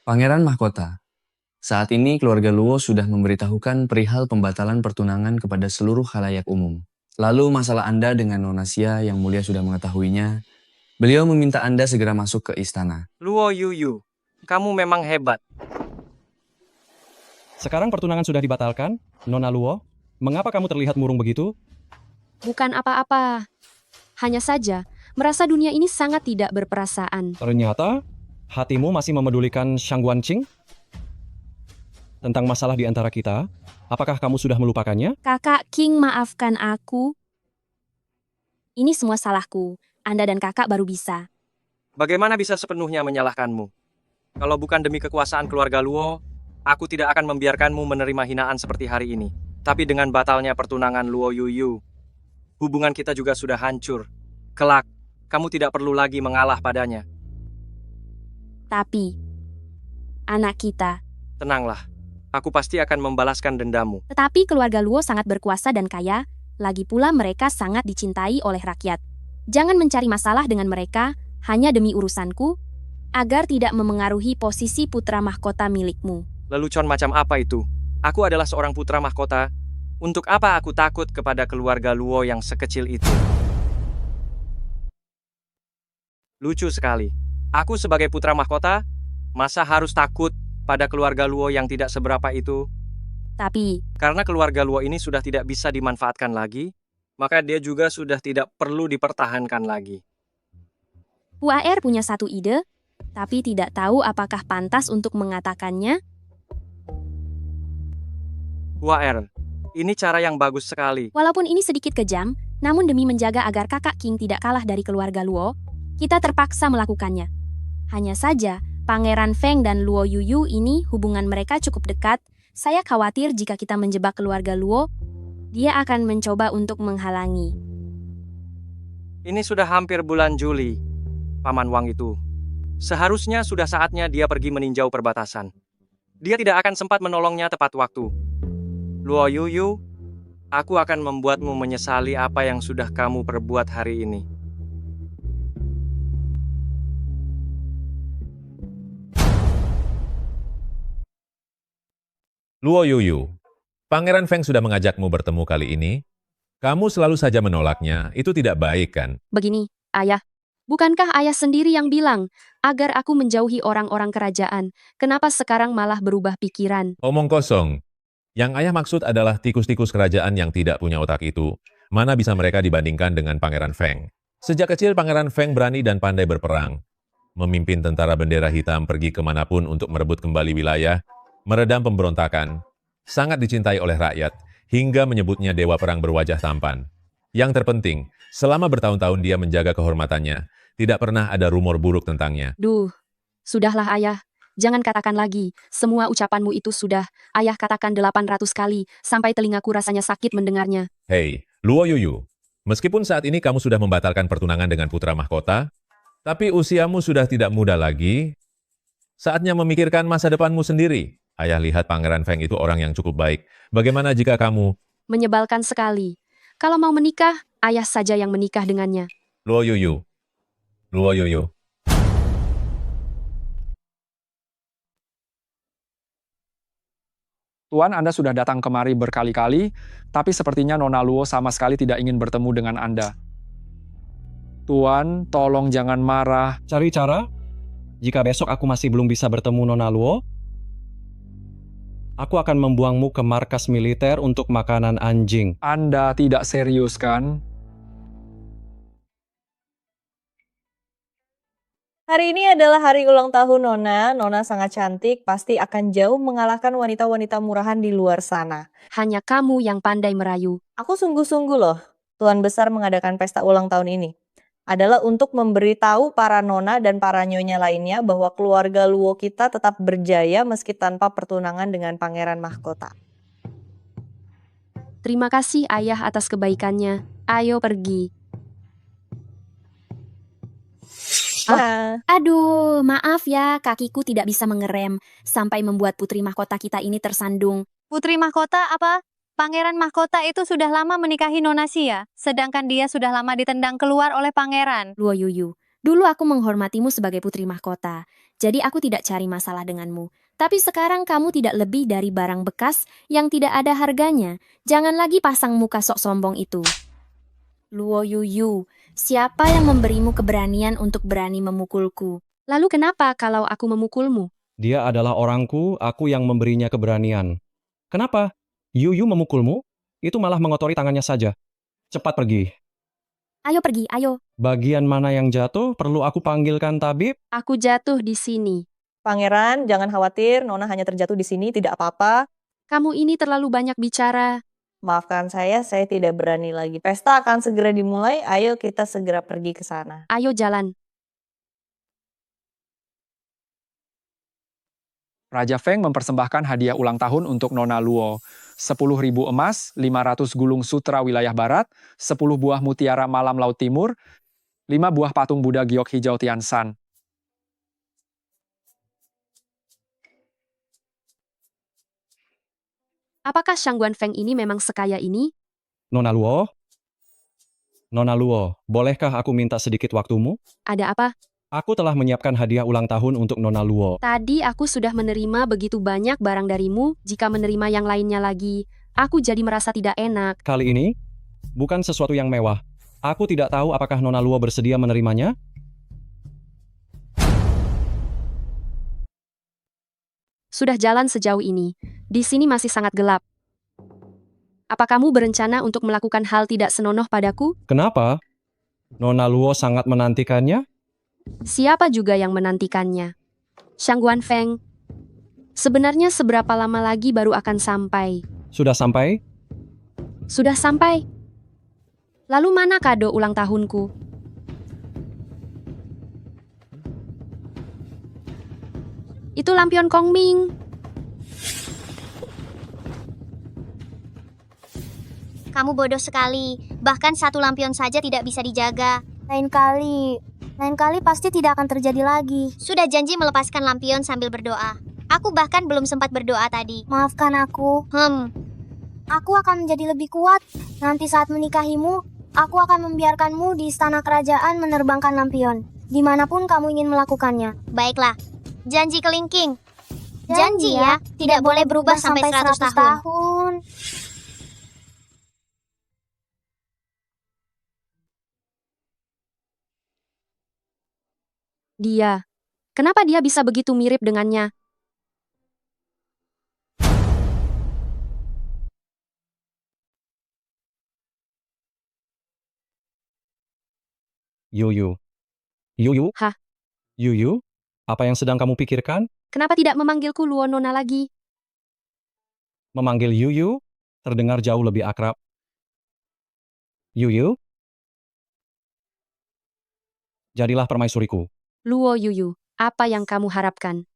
Pangeran Mahkota, saat ini keluarga Luo sudah memberitahukan perihal pembatalan pertunangan kepada seluruh khalayak umum. Lalu masalah Anda dengan Nona Xia yang mulia sudah mengetahuinya. Beliau meminta Anda segera masuk ke istana. Luo Yuyu, kamu memang hebat. Sekarang pertunangan sudah dibatalkan, Nona Luo. Mengapa kamu terlihat murung begitu? Bukan apa-apa. Hanya saja, merasa dunia ini sangat tidak berperasaan. Ternyata, hatimu masih memedulikan Shangguan Qing? Tentang masalah di antara kita, apakah kamu sudah melupakannya? Kakak King, maafkan aku. Ini semua salahku. Anda dan kakak baru bisa. Bagaimana bisa sepenuhnya menyalahkanmu? Kalau bukan demi kekuasaan keluarga Luo, aku tidak akan membiarkanmu menerima hinaan seperti hari ini. Tapi dengan batalnya pertunangan Luo Yuyu, hubungan kita juga sudah hancur. Kelak, kamu tidak perlu lagi mengalah padanya. Tapi, anak kita. Tenanglah, aku pasti akan membalaskan dendamu. Tetapi keluarga Luo sangat berkuasa dan kaya, lagi pula mereka sangat dicintai oleh rakyat. Jangan mencari masalah dengan mereka hanya demi urusanku, agar tidak memengaruhi posisi putra mahkota milikmu. Lelucon macam apa itu? Aku adalah seorang putra mahkota. Untuk apa aku takut kepada keluarga Luo yang sekecil itu? Lucu sekali. Aku sebagai putra mahkota, masa harus takut pada keluarga Luo yang tidak seberapa itu? Tapi, karena keluarga Luo ini sudah tidak bisa dimanfaatkan lagi, maka dia juga sudah tidak perlu dipertahankan lagi. Waer punya satu ide, tapi tidak tahu apakah pantas untuk mengatakannya. Waer, ini cara yang bagus sekali. Walaupun ini sedikit kejam, namun demi menjaga agar kakak King tidak kalah dari keluarga Luo, kita terpaksa melakukannya. Hanya saja, Pangeran Feng dan Luo Yuyu ini hubungan mereka cukup dekat. Saya khawatir jika kita menjebak keluarga Luo, dia akan mencoba untuk menghalangi. Ini sudah hampir bulan Juli. Paman Wang itu. Seharusnya sudah saatnya dia pergi meninjau perbatasan. Dia tidak akan sempat menolongnya tepat waktu. Luo Yuyu, aku akan membuatmu menyesali apa yang sudah kamu perbuat hari ini. Luo Yuyu, Pangeran Feng sudah mengajakmu bertemu kali ini. Kamu selalu saja menolaknya, itu tidak baik kan? Begini, ayah. Bukankah ayah sendiri yang bilang agar aku menjauhi orang-orang kerajaan? Kenapa sekarang malah berubah pikiran? Omong kosong. Yang ayah maksud adalah tikus-tikus kerajaan yang tidak punya otak itu. Mana bisa mereka dibandingkan dengan Pangeran Feng? Sejak kecil Pangeran Feng berani dan pandai berperang. Memimpin tentara bendera hitam pergi kemanapun untuk merebut kembali wilayah, meredam pemberontakan. Sangat dicintai oleh rakyat, hingga menyebutnya dewa perang berwajah tampan. Yang terpenting, selama bertahun-tahun dia menjaga kehormatannya, tidak pernah ada rumor buruk tentangnya. Duh, sudahlah ayah. Jangan katakan lagi, semua ucapanmu itu sudah, ayah katakan 800 kali, sampai telingaku rasanya sakit mendengarnya. Hei, Luo Yuyu, meskipun saat ini kamu sudah membatalkan pertunangan dengan putra mahkota, tapi usiamu sudah tidak muda lagi, saatnya memikirkan masa depanmu sendiri. Ayah lihat Pangeran Feng itu orang yang cukup baik. Bagaimana jika kamu... Menyebalkan sekali. Kalau mau menikah, ayah saja yang menikah dengannya. Luo Yuyu. Luo Yuyu. Tuan, Anda sudah datang kemari berkali-kali, tapi sepertinya Nona Luo sama sekali tidak ingin bertemu dengan Anda. Tuan, tolong jangan marah. Cari cara? Jika besok aku masih belum bisa bertemu Nona Luo, aku akan membuangmu ke markas militer untuk makanan anjing. Anda tidak serius, kan? Hari ini adalah hari ulang tahun Nona. Nona sangat cantik, pasti akan jauh mengalahkan wanita-wanita murahan di luar sana. Hanya kamu yang pandai merayu. Aku sungguh-sungguh loh, Tuan Besar mengadakan pesta ulang tahun ini. Adalah untuk memberitahu para Nona dan para Nyonya lainnya bahwa keluarga Luo kita tetap berjaya meski tanpa pertunangan dengan Pangeran Mahkota. Terima kasih ayah atas kebaikannya. Ayo pergi. Aduh, maaf ya, kakiku tidak bisa mengerem sampai membuat putri mahkota kita ini tersandung. Putri mahkota apa? Pangeran mahkota itu sudah lama menikahi Nona Xia, sedangkan dia sudah lama ditendang keluar oleh pangeran. Luo Yuyu, dulu aku menghormatimu sebagai putri mahkota, jadi aku tidak cari masalah denganmu. Tapi sekarang kamu tidak lebih dari barang bekas yang tidak ada harganya. Jangan lagi pasang muka sok sombong itu. Luo Yuyu, siapa yang memberimu keberanian untuk berani memukulku? Lalu kenapa kalau aku memukulmu? Dia adalah orangku, aku yang memberinya keberanian. Kenapa? Yuyu memukulmu? Itu malah mengotori tangannya saja. Cepat pergi. Ayo pergi, ayo. Bagian mana yang jatuh? Perlu aku panggilkan tabib? Aku jatuh di sini. Pangeran, jangan khawatir, Nona hanya terjatuh di sini, tidak apa-apa. Kamu ini terlalu banyak bicara. Maafkan saya tidak berani lagi. Pesta akan segera dimulai, ayo kita segera pergi ke sana. Ayo jalan. Raja Feng mempersembahkan hadiah ulang tahun untuk Nona Luo. 10.000 emas, 500 gulung sutra wilayah barat, 10 buah mutiara malam laut timur, 5 buah patung Buddha giok hijau Tianshan. Apakah Shangguan Feng ini memang sekaya ini? Nona Luo? Nona Luo, bolehkah aku minta sedikit waktumu? Ada apa? Aku telah menyiapkan hadiah ulang tahun untuk Nona Luo. Tadi aku sudah menerima begitu banyak barang darimu, jika menerima yang lainnya lagi, aku jadi merasa tidak enak. Kali ini, bukan sesuatu yang mewah. Aku tidak tahu apakah Nona Luo bersedia menerimanya? Sudah jalan sejauh ini. Di sini masih sangat gelap. Apa kamu berencana untuk melakukan hal tidak senonoh padaku? Kenapa? Nona Luo sangat menantikannya? Siapa juga yang menantikannya? Shangguan Feng. Sebenarnya seberapa lama lagi baru akan sampai? Sudah sampai? Sudah sampai. Lalu mana kado ulang tahunku? Itu lampion Kongming. Kamu bodoh sekali. Bahkan satu lampion saja tidak bisa dijaga. Lain kali pasti tidak akan terjadi lagi. Sudah janji melepaskan lampion sambil berdoa. Aku bahkan belum sempat berdoa tadi. Maafkan aku. Aku akan menjadi lebih kuat. Nanti saat menikahimu, aku akan membiarkanmu di istana kerajaan menerbangkan lampion. Dimanapun kamu ingin melakukannya. Baiklah. Janji kelingking. Janji ya, tidak boleh berubah sampai 100 tahun. Dia. Kenapa dia bisa begitu mirip dengannya? Yuyu. Yuyu? Hah? Yuyu? Apa yang sedang kamu pikirkan? Kenapa tidak memanggilku Luo Nona lagi? Memanggil Yuyu terdengar jauh lebih akrab. Yuyu? Jadilah permaisuriku. Luo Yuyu, apa yang kamu harapkan?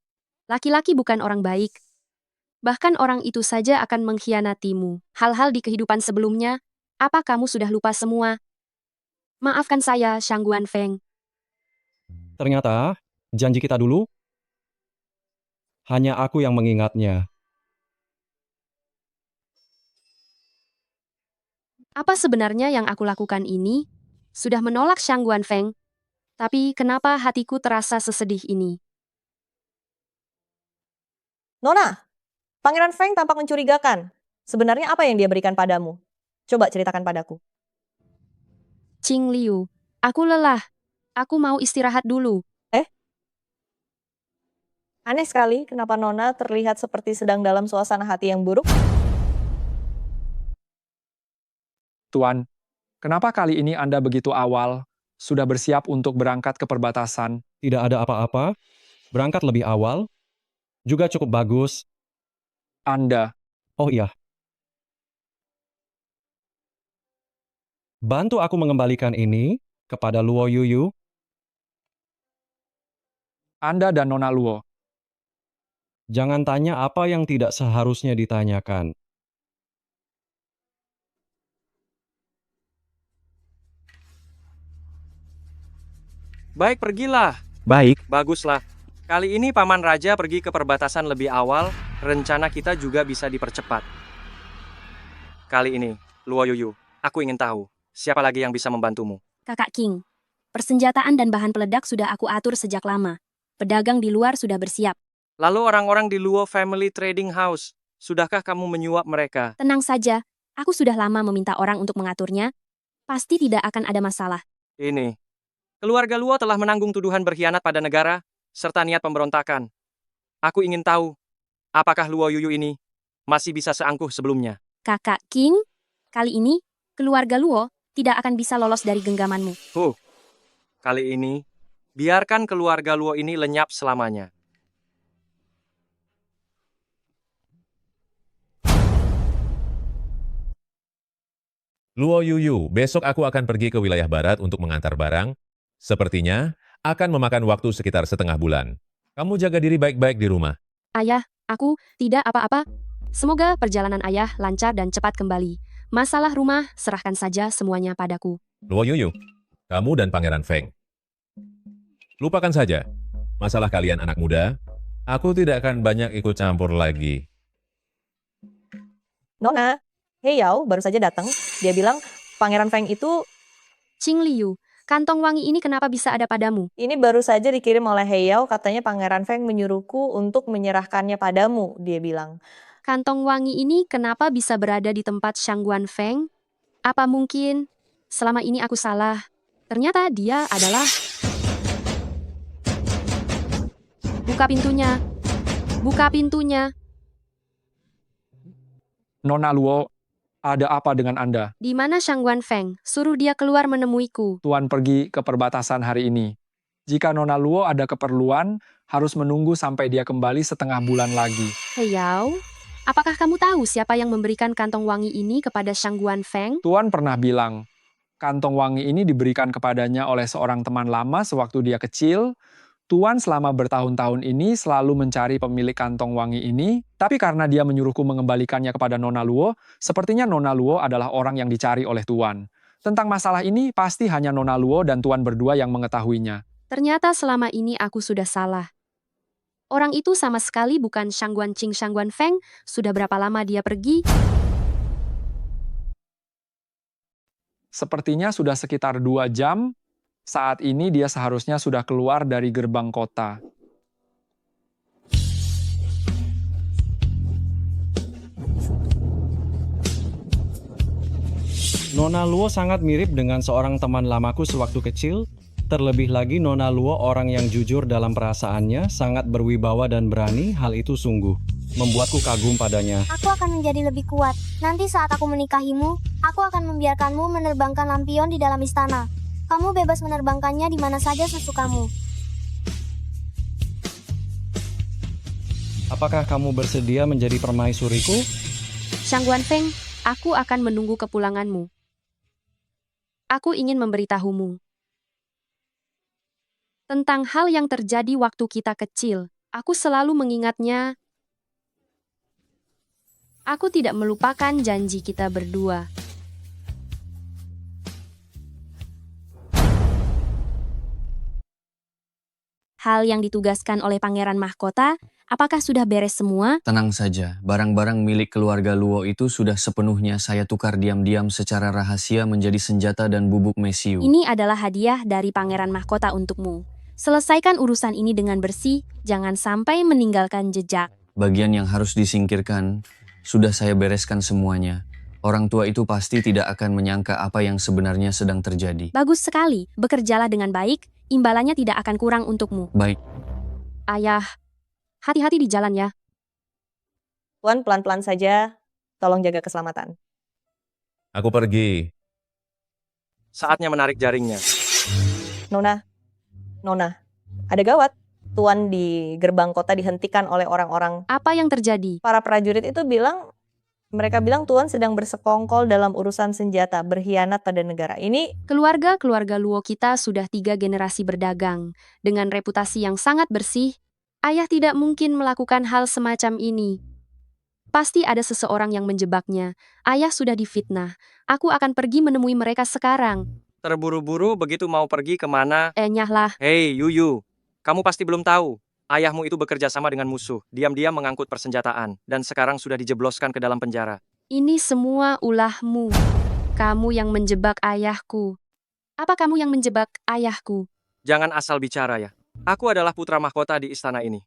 Laki-laki bukan orang baik. Bahkan orang itu saja akan mengkhianatimu. Hal-hal di kehidupan sebelumnya, apa kamu sudah lupa semua? Maafkan saya, Shangguan Feng. Ternyata, janji kita dulu, hanya aku yang mengingatnya. Apa sebenarnya yang aku lakukan ini? Sudah menolak Shangguan Feng. Tapi kenapa hatiku terasa sesedih ini? Nona, Pangeran Feng tampak mencurigakan. Sebenarnya apa yang dia berikan padamu? Coba ceritakan padaku. Qing Liu, aku lelah. Aku mau istirahat dulu. Aneh sekali, kenapa Nona terlihat seperti sedang dalam suasana hati yang buruk? Tuan, kenapa kali ini Anda begitu awal? Sudah bersiap untuk berangkat ke perbatasan? Tidak ada apa-apa. Berangkat lebih awal. Juga cukup bagus. Anda. Oh iya. Bantu aku mengembalikan ini kepada Luo Yuyu. Anda dan Nona Luo. Jangan tanya apa yang tidak seharusnya ditanyakan. Baik, pergilah. Baik. Baguslah. Kali ini Paman Raja pergi ke perbatasan lebih awal, rencana kita juga bisa dipercepat. Kali ini, Luo Yuyu, aku ingin tahu, siapa lagi yang bisa membantumu? Kakak King, persenjataan dan bahan peledak sudah aku atur sejak lama. Pedagang di luar sudah bersiap. Lalu orang-orang di Luo Family Trading House, sudahkah kamu menyuap mereka? Tenang saja, aku sudah lama meminta orang untuk mengaturnya. Pasti tidak akan ada masalah. Ini, keluarga Luo telah menanggung tuduhan berkhianat pada negara, serta niat pemberontakan. Aku ingin tahu, apakah Luo Yuyu ini masih bisa seangkuh sebelumnya? Kakak King, kali ini, keluarga Luo tidak akan bisa lolos dari genggamanmu. Kali ini, biarkan keluarga Luo ini lenyap selamanya. Luo Yuyu, besok aku akan pergi ke wilayah barat untuk mengantar barang. Sepertinya akan memakan waktu sekitar setengah bulan. Kamu jaga diri baik-baik di rumah. Ayah, aku tidak apa-apa. Semoga perjalanan ayah lancar dan cepat kembali. Masalah rumah, serahkan saja semuanya padaku. Luo Yuyu, kamu dan Pangeran Feng. Lupakan saja. Masalah kalian anak muda, aku tidak akan banyak ikut campur lagi. Nona, He Yao baru saja datang. Dia bilang, Pangeran Feng itu... Qing Liu, kantong wangi ini kenapa bisa ada padamu? Ini baru saja dikirim oleh He Yao, katanya Pangeran Feng menyuruhku untuk menyerahkannya padamu, dia bilang. Kantong wangi ini kenapa bisa berada di tempat Shangguan Feng? Apa mungkin selama ini aku salah? Ternyata dia adalah... Buka pintunya. Buka pintunya. Nona Luo, ada apa dengan Anda? Di mana Shangguan Feng? Suruh dia keluar menemuiku. Tuan pergi ke perbatasan hari ini. Jika Nona Luo ada keperluan, harus menunggu sampai dia kembali setengah bulan lagi. He Yao, apakah kamu tahu siapa yang memberikan kantong wangi ini kepada Shangguan Feng? Tuan pernah bilang, kantong wangi ini diberikan kepadanya oleh seorang teman lama sewaktu dia kecil. Tuan selama bertahun-tahun ini selalu mencari pemilik kantong wangi ini, tapi karena dia menyuruhku mengembalikannya kepada Nona Luo, sepertinya Nona Luo adalah orang yang dicari oleh Tuan. Tentang masalah ini, pasti hanya Nona Luo dan Tuan berdua yang mengetahuinya. Ternyata selama ini aku sudah salah. Orang itu sama sekali bukan Shangguan Qing Shangguan Feng. Sudah berapa lama dia pergi? Sepertinya sudah sekitar 2 jam. Saat ini dia seharusnya sudah keluar dari gerbang kota. Nona Luo sangat mirip dengan seorang teman lamaku sewaktu kecil. Terlebih lagi Nona Luo orang yang jujur dalam perasaannya, sangat berwibawa dan berani. Hal itu sungguh membuatku kagum padanya. Aku akan menjadi lebih kuat. Nanti saat aku menikahimu, aku akan membiarkanmu menerbangkan lampion di dalam istana. Kamu bebas menerbangkannya di mana saja sesukamu. Apakah kamu bersedia menjadi permaisuriku? Shangguan Feng, aku akan menunggu kepulanganmu. Aku ingin memberitahumu tentang hal yang terjadi waktu kita kecil. Aku selalu mengingatnya. Aku tidak melupakan janji kita berdua. Hal yang ditugaskan oleh Pangeran Mahkota, apakah sudah beres semua? Tenang saja, barang-barang milik keluarga Luo itu sudah sepenuhnya saya tukar diam-diam secara rahasia menjadi senjata dan bubuk mesiu. Ini adalah hadiah dari Pangeran Mahkota untukmu. Selesaikan urusan ini dengan bersih, jangan sampai meninggalkan jejak. Bagian yang harus disingkirkan, sudah saya bereskan semuanya. Orang tua itu pasti tidak akan menyangka apa yang sebenarnya sedang terjadi. Bagus sekali, bekerjalah dengan baik, imbalannya tidak akan kurang untukmu. Baik, Ayah, hati-hati di jalan ya. Tuan, pelan-pelan saja. Tolong jaga keselamatan. Aku pergi. Saatnya menarik jaringnya. Nona, ada gawat. Tuan di gerbang kota dihentikan oleh orang-orang. Apa yang terjadi? Para prajurit itu mereka bilang Tuan sedang bersekongkol dalam urusan senjata, berkhianat pada negara. Ini Keluarga Luo kita sudah 3 generasi berdagang. Dengan reputasi yang sangat bersih, ayah tidak mungkin melakukan hal semacam ini. Pasti ada seseorang yang menjebaknya. Ayah sudah difitnah. Aku akan pergi menemui mereka sekarang. Terburu-buru begitu mau pergi kemana? Nyahlah. Hei, Yuyu. Kamu pasti belum tahu. Ayahmu itu bekerja sama dengan musuh. Diam-diam mengangkut persenjataan. Dan sekarang sudah dijebloskan ke dalam penjara. Ini semua ulahmu. Kamu yang menjebak ayahku. Apa kamu yang menjebak ayahku? Jangan asal bicara ya. Aku adalah putra mahkota di istana ini.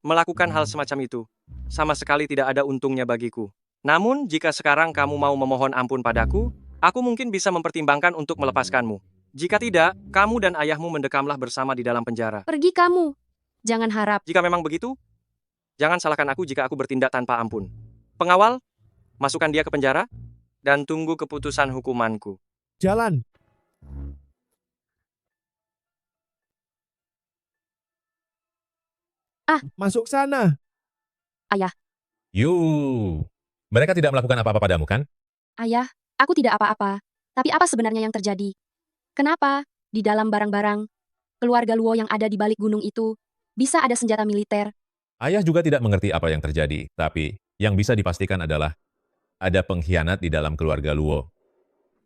Melakukan hal semacam itu, sama sekali tidak ada untungnya bagiku. Namun, jika sekarang kamu mau memohon ampun padaku, aku mungkin bisa mempertimbangkan untuk melepaskanmu. Jika tidak, kamu dan ayahmu mendekamlah bersama di dalam penjara. Pergi kamu. Jangan harap. Jika memang begitu, jangan salahkan aku jika aku bertindak tanpa ampun. Pengawal, masukkan dia ke penjara, dan tunggu keputusan hukumanku. Jalan. Masuk sana. Ayah, Mereka tidak melakukan apa-apa padamu, kan? ayah, aku tidak apa-apa. Tapi apa sebenarnya yang terjadi? Kenapa, di dalam barang-barang, keluarga Luo yang ada di balik gunung itu, bisa ada senjata militer? Ayah juga tidak mengerti apa yang terjadi, tapi yang bisa dipastikan adalah ada pengkhianat di dalam keluarga Luo.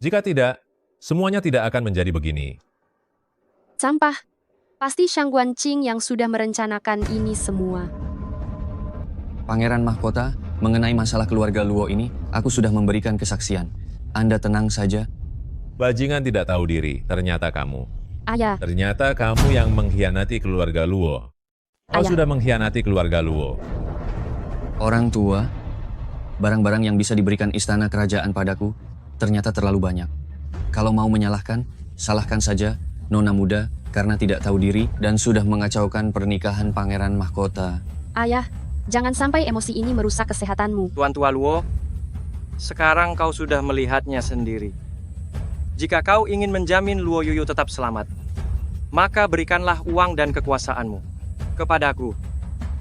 Jika tidak, semuanya tidak akan menjadi begini. Sampah. Pasti Shang Guanqing yang sudah merencanakan ini semua. Pangeran Mahkota, mengenai masalah keluarga Luo ini, aku sudah memberikan kesaksian. Anda tenang saja. Bajingan tidak tahu diri, ternyata kamu. Ayah, Ternyata kamu yang mengkhianati keluarga Luo. Kau Ayah. sudah mengkhianati keluarga Luo. Orang tua, barang-barang yang bisa diberikan istana kerajaan padaku ternyata terlalu banyak. Kalau mau menyalahkan, salahkan saja Nona muda karena tidak tahu diri dan sudah mengacaukan pernikahan Pangeran Mahkota. ayah, jangan sampai emosi ini merusak kesehatanmu. Tuan Tua Luo, sekarang kau sudah melihatnya sendiri. Jika kau ingin menjamin Luo Yuyu tetap selamat, maka berikanlah uang dan kekuasaanmu kepadaku.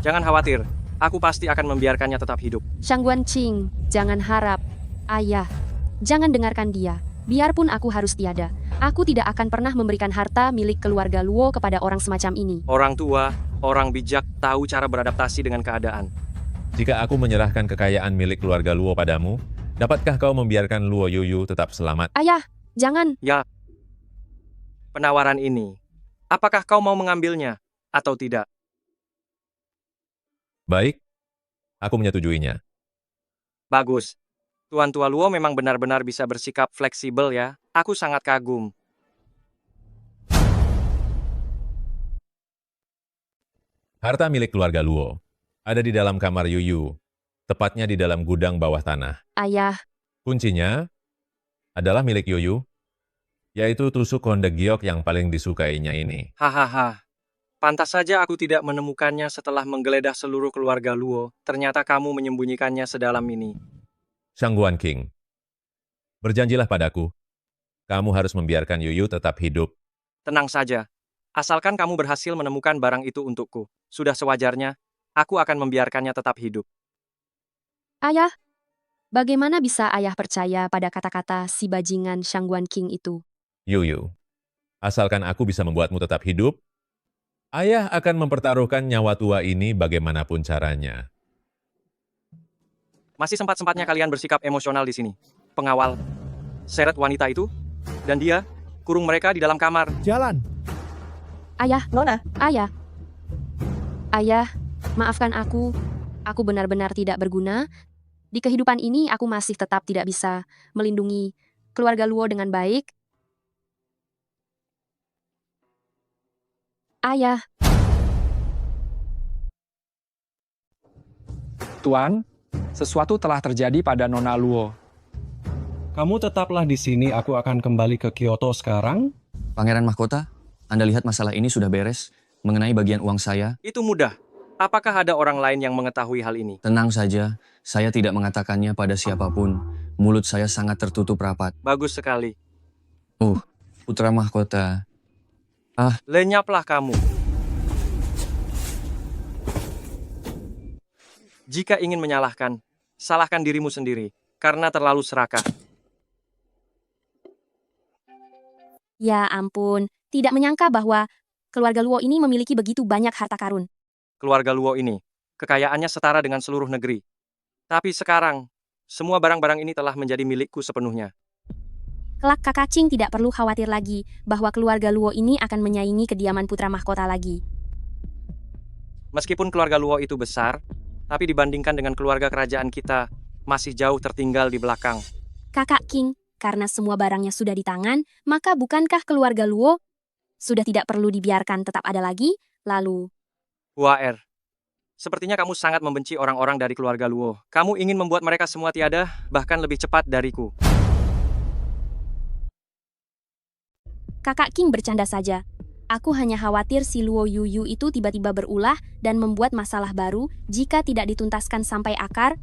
Jangan khawatir, aku pasti akan membiarkannya tetap hidup. Shang Guanqing, jangan harap. Ayah, jangan dengarkan dia. Biarpun aku harus tiada, aku tidak akan pernah memberikan harta milik keluarga Luo kepada orang semacam ini. Orang tua, orang bijak tahu cara beradaptasi dengan keadaan. Jika aku menyerahkan kekayaan milik keluarga Luo padamu, dapatkah kau membiarkan Luo Yuyu tetap selamat? Ayah, jangan. Ya, penawaran ini, apakah kau mau mengambilnya atau tidak? Baik, aku menyetujuinya. Bagus. Tuan Tua Luo memang benar-benar bisa bersikap fleksibel ya. Aku sangat kagum. Harta milik keluarga Luo ada di dalam kamar Yuyu, tepatnya di dalam gudang bawah tanah. Ayah, Kuncinya adalah milik Yuyu, yaitu tusuk konde giok yang paling disukainya ini. Hahaha. Pantas saja aku tidak menemukannya setelah menggeledah seluruh keluarga Luo. Ternyata kamu menyembunyikannya sedalam ini. Shang Guanqing, berjanjilah padaku, kamu harus membiarkan Yuyu tetap hidup. Tenang saja. Asalkan kamu berhasil menemukan barang itu untukku. Sudah sewajarnya, aku akan membiarkannya tetap hidup. ayah, bagaimana bisa ayah percaya pada kata-kata si bajingan Shang Guanqing itu? Yuyu, asalkan aku bisa membuatmu tetap hidup, ayah akan mempertaruhkan nyawa tua ini bagaimanapun caranya. Masih sempat-sempatnya kalian bersikap emosional di sini. Pengawal, seret wanita itu, dan dia, kurung mereka di dalam kamar. Jalan. Ayah, Nona, ayah. Ayah, maafkan aku. Aku benar-benar tidak berguna. Di kehidupan ini aku masih tetap tidak bisa melindungi keluarga Luo dengan baik. Ayah, Tuan, sesuatu telah terjadi pada Nona Luo. Kamu tetaplah di sini, aku akan kembali ke Kyoto sekarang. Pangeran Mahkota, Anda lihat masalah ini sudah beres mengenai bagian uang saya. Itu mudah. Apakah ada orang lain yang mengetahui hal ini? Tenang saja, saya tidak mengatakannya pada siapapun. Mulut saya sangat tertutup rapat. Bagus sekali. Putra Mahkota. Lenyaplah kamu. Jika ingin menyalahkan, salahkan dirimu sendiri, karena terlalu serakah. Ya ampun, tidak menyangka bahwa keluarga Luo ini memiliki begitu banyak harta karun. Keluarga Luo ini, kekayaannya setara dengan seluruh negeri. Tapi sekarang, semua barang-barang ini telah menjadi milikku sepenuhnya. Kelak Kakak Qing tidak perlu khawatir lagi bahwa keluarga Luo ini akan menyaingi kediaman putra mahkota lagi. Meskipun keluarga Luo itu besar, tapi dibandingkan dengan keluarga kerajaan kita, masih jauh tertinggal di belakang. Kakak Qing, karena semua barangnya sudah di tangan, maka bukankah keluarga Luo sudah tidak perlu dibiarkan tetap ada lagi? Lalu, Waer, sepertinya kamu sangat membenci orang-orang dari keluarga Luo. Kamu ingin membuat mereka semua tiada, bahkan lebih cepat dariku. Kakak Qing bercanda saja. Aku hanya khawatir si Luo Yuyu itu tiba-tiba berulah dan membuat masalah baru. Jika tidak dituntaskan sampai akar,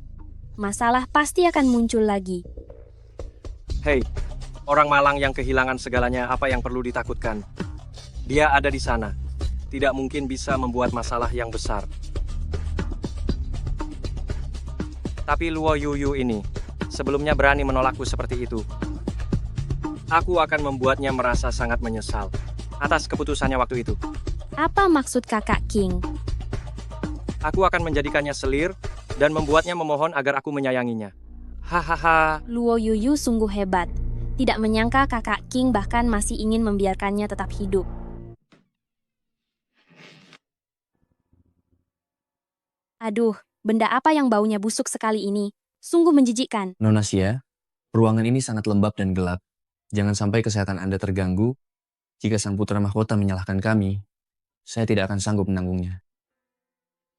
masalah pasti akan muncul lagi. Hei, orang malang yang kehilangan segalanya, apa yang perlu ditakutkan? Dia ada di sana. Tidak mungkin bisa membuat masalah yang besar. Tapi Luo Yuyu ini sebelumnya berani menolakku seperti itu. Aku akan membuatnya merasa sangat menyesal atas keputusannya waktu itu. Apa maksud Kakak Qing? Aku akan menjadikannya selir dan membuatnya memohon agar aku menyayanginya. Hahaha. Luo Yuyu sungguh hebat. Tidak menyangka Kakak Qing bahkan masih ingin membiarkannya tetap hidup. Aduh, benda apa yang baunya busuk sekali ini? Sungguh menjijikkan. Nona Xia, ruangan ini sangat lembab dan gelap. Jangan sampai kesehatan Anda terganggu. Jika sang putra mahkota menyalahkan kami, saya tidak akan sanggup menanggungnya.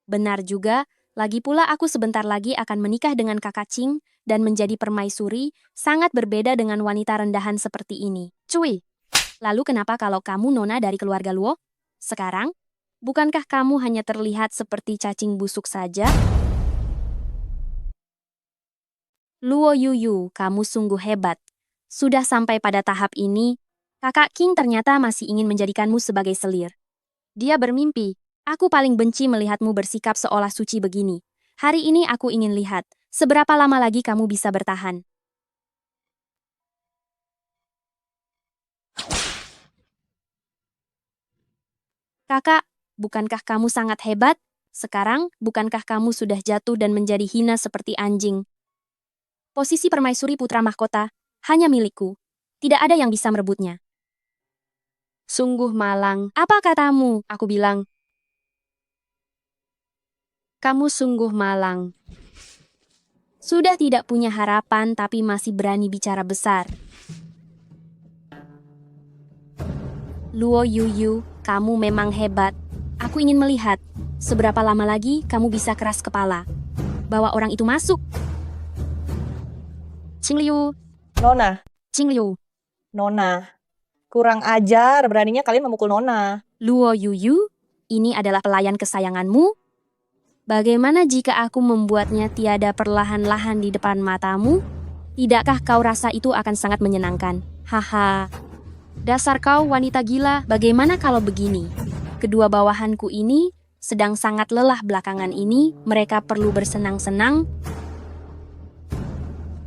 Benar juga, lagi pula aku sebentar lagi akan menikah dengan Kakak Qing dan menjadi permaisuri, sangat berbeda dengan wanita rendahan seperti ini. Cuy, lalu kenapa kalau kamu nona dari keluarga Luo? Sekarang, bukankah kamu hanya terlihat seperti cacing busuk saja? Luo Yuyu, kamu sungguh hebat. Sudah sampai pada tahap ini, Kakak Qing ternyata masih ingin menjadikanmu sebagai selir. Dia bermimpi, aku paling benci melihatmu bersikap seolah suci begini. Hari ini aku ingin lihat, seberapa lama lagi kamu bisa bertahan. Kakak, bukankah kamu sangat hebat? Sekarang, bukankah kamu sudah jatuh dan menjadi hina seperti anjing? Posisi permaisuri putra mahkota hanya milikku. Tidak ada yang bisa merebutnya. Sungguh malang. Apa katamu? Aku bilang. Kamu sungguh malang. Sudah tidak punya harapan tapi masih berani bicara besar. Luo Yuyu, kamu memang hebat. Aku ingin melihat seberapa lama lagi kamu bisa keras kepala. Bawa orang itu masuk. Qing Liu. Nona. Qing Liu. Nona. Kurang ajar, beraninya kalian memukul Nona. Luo Yuyu, ini adalah pelayan kesayanganmu. Bagaimana jika aku membuatnya tiada perlahan-lahan di depan matamu? Tidakkah kau rasa itu akan sangat menyenangkan? Haha. Dasar kau wanita gila, bagaimana kalau begini? Kedua bawahanku ini sedang sangat lelah belakangan ini, mereka perlu bersenang-senang.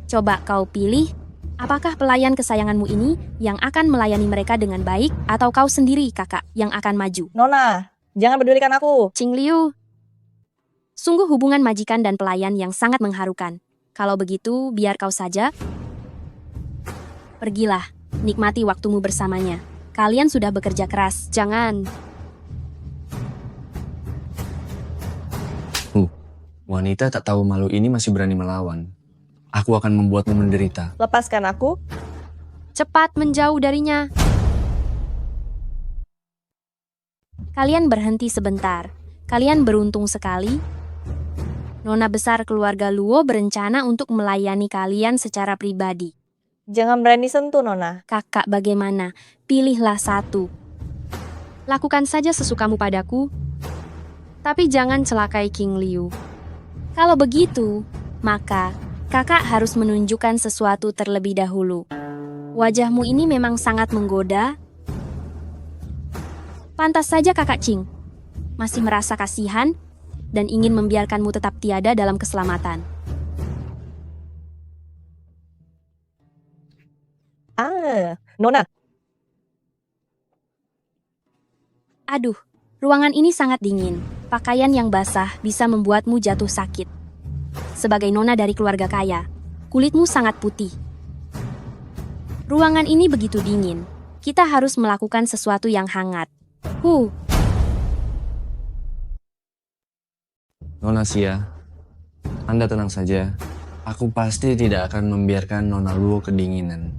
Coba kau pilih, apakah pelayan kesayanganmu ini yang akan melayani mereka dengan baik, atau kau sendiri kakak yang akan maju? Nona, jangan pedulikan aku. Qing Liu. Sungguh hubungan majikan dan pelayan yang sangat mengharukan. Kalau begitu, biar kau saja. Pergilah, nikmati waktumu bersamanya. Kalian sudah bekerja keras, jangan. Wanita tak tahu malu ini masih berani melawan. Aku akan membuatmu menderita. Lepaskan aku. Cepat menjauh darinya. Kalian berhenti sebentar. Kalian beruntung sekali. Nona besar keluarga Luo berencana untuk melayani kalian secara pribadi. Jangan berani sentuh, Nona. Kakak bagaimana? Pilihlah satu. Lakukan saja sesukamu padaku, tapi jangan celakai King Liu. Kalau begitu, maka kakak harus menunjukkan sesuatu terlebih dahulu. Wajahmu ini memang sangat menggoda. Pantas saja kakak Qing masih merasa kasihan dan ingin membiarkanmu tetap tiada dalam keselamatan. Nona. Aduh, ruangan ini sangat dingin. Pakaian yang basah bisa membuatmu jatuh sakit. Sebagai nona dari keluarga kaya, kulitmu sangat putih. Ruangan ini begitu dingin. Kita harus melakukan sesuatu yang hangat. Nona Xia, Anda tenang saja. Aku pasti tidak akan membiarkan Nona Luo kedinginan.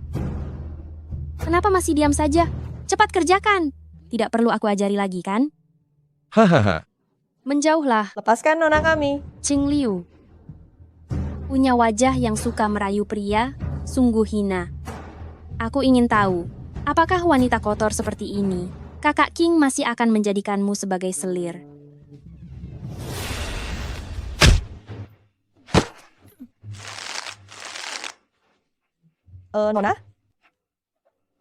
Kenapa masih diam saja? Cepat kerjakan. Tidak perlu aku ajari lagi, kan? Hahaha. Menjauhlah. Lepaskan nona kami. Qing Liu. Punya wajah yang suka merayu pria, sungguh hina. Aku ingin tahu, apakah wanita kotor seperti ini, kakak King masih akan menjadikanmu sebagai selir? Nona?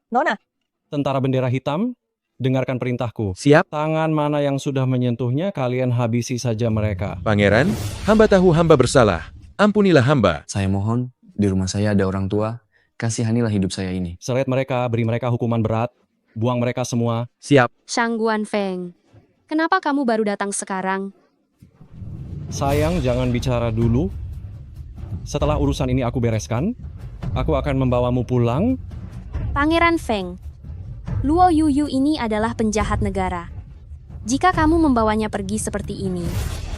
Nona? Tentara bendera hitam, dengarkan perintahku. Siap. Tangan mana yang sudah menyentuhnya, kalian habisi saja mereka. Pangeran, hamba tahu hamba bersalah. Ampunilah hamba. Saya mohon, di rumah saya ada orang tua. Kasihanilah hidup saya ini. Seret mereka, beri mereka hukuman berat. Buang mereka semua. Siap. Shangguan Feng, kenapa kamu baru datang sekarang? Sayang, jangan bicara dulu. Setelah urusan ini aku bereskan, aku akan membawamu pulang. Pangeran Feng, Luo Yuyu ini adalah penjahat negara. Jika kamu membawanya pergi seperti ini,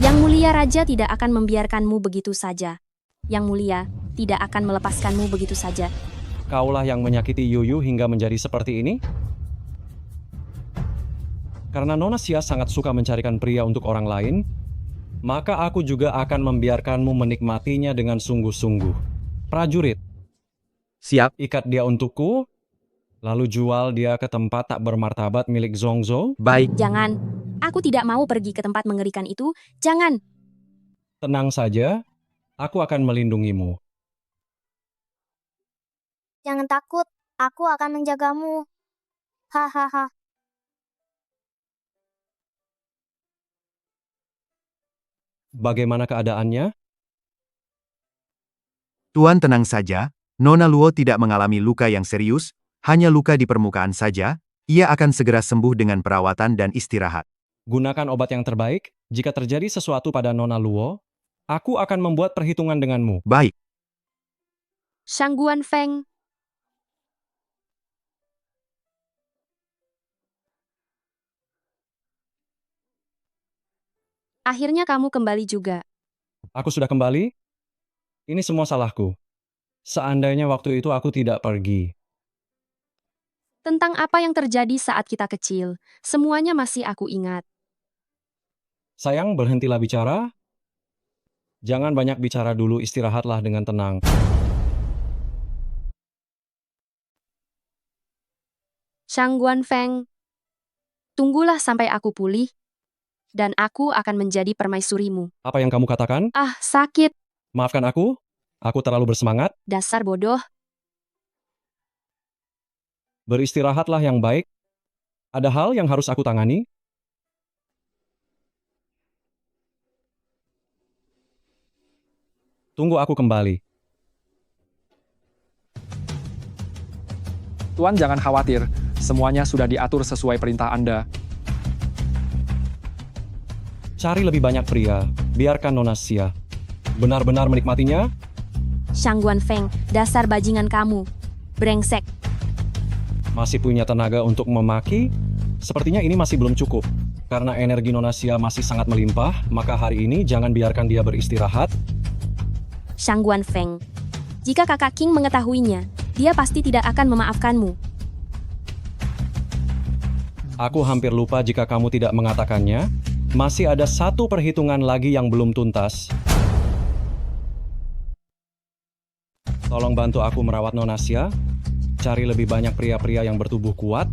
Yang Mulia Raja tidak akan membiarkanmu begitu saja. Yang Mulia tidak akan melepaskanmu begitu saja. Kaulah yang menyakiti Yuyu hingga menjadi seperti ini? Karena Nona Xia sangat suka mencarikan pria untuk orang lain, maka aku juga akan membiarkanmu menikmatinya dengan sungguh-sungguh. Prajurit, siap. Ikat dia untukku, lalu jual dia ke tempat tak bermartabat milik Zhongzhou. Baik. Jangan, aku tidak mau pergi ke tempat mengerikan itu. Jangan. Tenang saja, aku akan melindungimu. Jangan takut, aku akan menjagamu. Hahaha. Bagaimana keadaannya? Tuan tenang saja, Nona Luo tidak mengalami luka yang serius, hanya luka di permukaan saja, ia akan segera sembuh dengan perawatan dan istirahat. Gunakan obat yang terbaik, jika terjadi sesuatu pada Nona Luo, aku akan membuat perhitungan denganmu. Baik. Shangguan Feng. Akhirnya kamu kembali juga. Aku sudah kembali? Ini semua salahku. Seandainya waktu itu aku tidak pergi. Tentang apa yang terjadi saat kita kecil, semuanya masih aku ingat. Sayang, berhentilah bicara. Jangan banyak bicara dulu, istirahatlah dengan tenang. Shangguan Feng, tunggulah sampai aku pulih, dan aku akan menjadi permaisurimu. Apa yang kamu katakan? Ah, sakit. Maafkan aku terlalu bersemangat. Dasar bodoh. Beristirahatlah yang baik. Ada hal yang harus aku tangani. Tunggu aku kembali. Tuan jangan khawatir, semuanya sudah diatur sesuai perintah Anda. Cari lebih banyak pria, biarkan Nona Xia benar-benar menikmatinya. Shangguan Feng, dasar bajingan kamu. Brengsek. Masih punya tenaga untuk memaki? Sepertinya ini masih belum cukup. Karena energi Nona Xia masih sangat melimpah, maka hari ini jangan biarkan dia beristirahat. Shangguan Feng, jika kakak King mengetahuinya, dia pasti tidak akan memaafkanmu. Aku hampir lupa jika kamu tidak mengatakannya. Masih ada satu perhitungan lagi yang belum tuntas. Tolong bantu aku merawat Nona Xia. Cari lebih banyak pria-pria yang bertubuh kuat.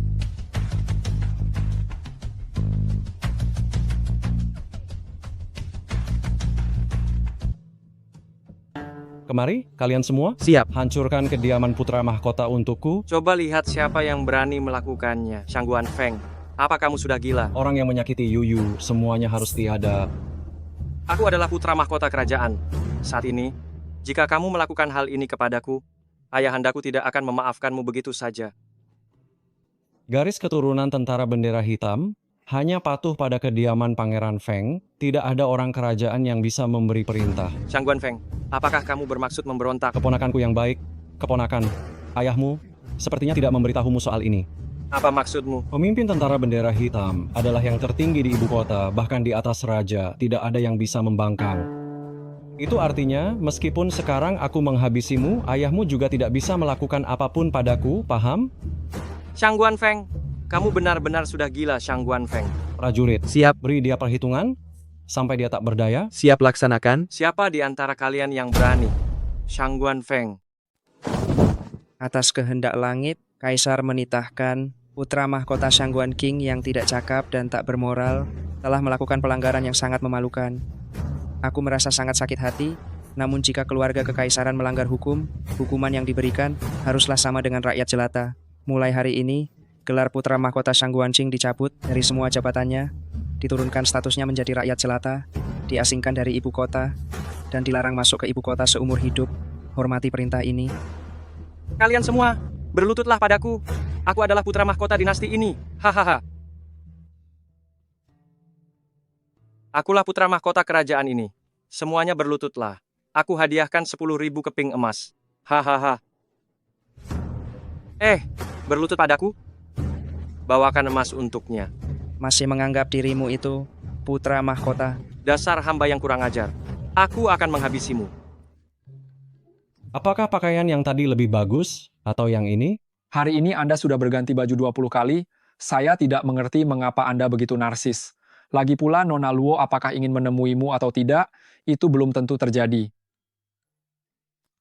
Kemari, kalian semua. Siap. Hancurkan kediaman putra mahkota untukku. Coba lihat siapa yang berani melakukannya, Shangguan Feng. Apa kamu sudah gila? Orang yang menyakiti Yuyu, semuanya harus tiada. Aku adalah putra mahkota kerajaan. Saat ini, jika kamu melakukan hal ini kepadaku, ayahandaku tidak akan memaafkanmu begitu saja. Garis keturunan tentara bendera hitam hanya patuh pada kediaman Pangeran Feng. Tidak ada orang kerajaan yang bisa memberi perintah. Shangguan Feng, apakah kamu bermaksud memberontak? Keponakanku yang baik, keponakan, ayahmu sepertinya tidak memberitahumu soal ini. Apa maksudmu? Pemimpin tentara bendera hitam adalah yang tertinggi di ibu kota, bahkan di atas raja, tidak ada yang bisa membangkang. Itu artinya, meskipun sekarang aku menghabisimu, ayahmu juga tidak bisa melakukan apapun padaku, paham? Shangguan Feng, kamu benar-benar sudah gila, Shangguan Feng. Prajurit, siap beri dia perhitungan, sampai dia tak berdaya. Siap laksanakan. Siapa di antara kalian yang berani? Shangguan Feng. Atas kehendak langit, Kaisar menitahkan putra mahkota Shangguan King yang tidak cakap dan tak bermoral telah melakukan pelanggaran yang sangat memalukan. Aku merasa sangat sakit hati, namun jika keluarga kekaisaran melanggar hukum, hukuman yang diberikan haruslah sama dengan rakyat jelata. Mulai hari ini, gelar putra mahkota Shangguan King dicabut dari semua jabatannya, diturunkan statusnya menjadi rakyat jelata, diasingkan dari ibu kota, dan dilarang masuk ke ibu kota seumur hidup. Hormati perintah ini. Kalian semua, berlututlah padaku. Aku adalah putra mahkota dinasti ini. Hahaha. Akulah putra mahkota kerajaan ini. Semuanya berlututlah. Aku hadiahkan 10.000 keping emas. Hahaha. Berlutut padaku? Bawakan emas untuknya. Masih menganggap dirimu itu putra mahkota? Dasar hamba yang kurang ajar. Aku akan menghabisimu. Apakah pakaian yang tadi lebih bagus atau yang ini? Hari ini Anda sudah berganti baju 20 kali. Saya tidak mengerti mengapa Anda begitu narsis. Lagi pula Nona Luo apakah ingin menemuimu atau tidak, itu belum tentu terjadi.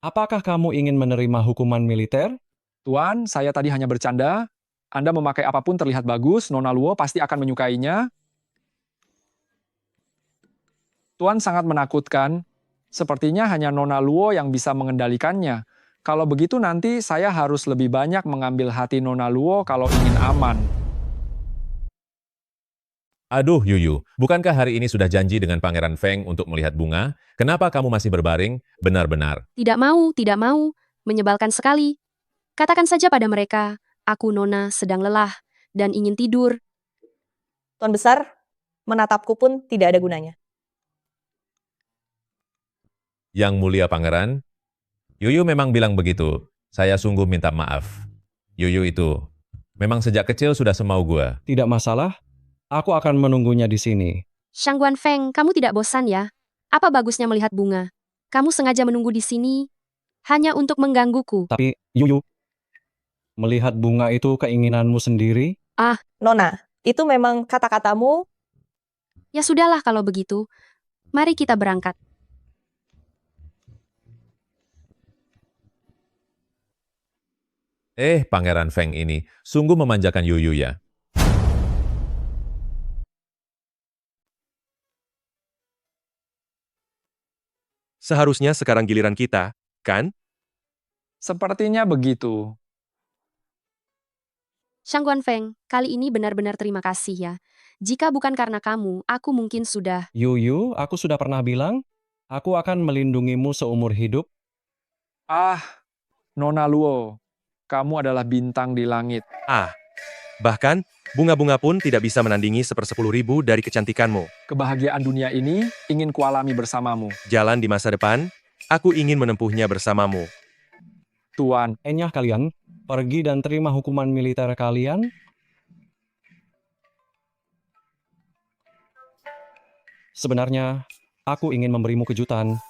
Apakah kamu ingin menerima hukuman militer? Tuan, saya tadi hanya bercanda. Anda memakai apapun terlihat bagus, Nona Luo pasti akan menyukainya. Tuan sangat menakutkan. Sepertinya hanya Nona Luo yang bisa mengendalikannya. Kalau begitu nanti saya harus lebih banyak mengambil hati Nona Luo kalau ingin aman. Aduh, Yuyu, bukankah hari ini sudah janji dengan Pangeran Feng untuk melihat bunga? Kenapa kamu masih berbaring? Benar-benar. Tidak mau. Menyebalkan sekali. Katakan saja pada mereka, aku Nona sedang lelah dan ingin tidur. Tuan Besar, menatapku pun tidak ada gunanya. Yang mulia Pangeran, Yuyu memang bilang begitu. Saya sungguh minta maaf. Yuyu itu memang sejak kecil sudah semau gua. Tidak masalah. Aku akan menunggunya di sini. Shangguan Feng, kamu tidak bosan ya? Apa bagusnya melihat bunga? Kamu sengaja menunggu di sini hanya untuk menggangguku. Tapi, Yuyu, melihat bunga itu keinginanmu sendiri? Nona, itu memang kata-katamu. Ya sudahlah kalau begitu. Mari kita berangkat. Pangeran Feng ini sungguh memanjakan Yuyu ya. Seharusnya sekarang giliran kita, kan? Sepertinya begitu. Shangguan Feng, kali ini benar-benar terima kasih ya. Jika bukan karena kamu, aku mungkin sudah... Yuyu, aku sudah pernah bilang, aku akan melindungimu seumur hidup. Nona Luo, kamu adalah bintang di langit. Bahkan, bunga-bunga pun tidak bisa menandingi 1/10.000 dari kecantikanmu. Kebahagiaan dunia ini ingin kualami bersamamu. Jalan di masa depan, aku ingin menempuhnya bersamamu. Tuan, Enyah kalian, pergi dan terima hukuman militer kalian. Sebenarnya, aku ingin memberimu kejutan.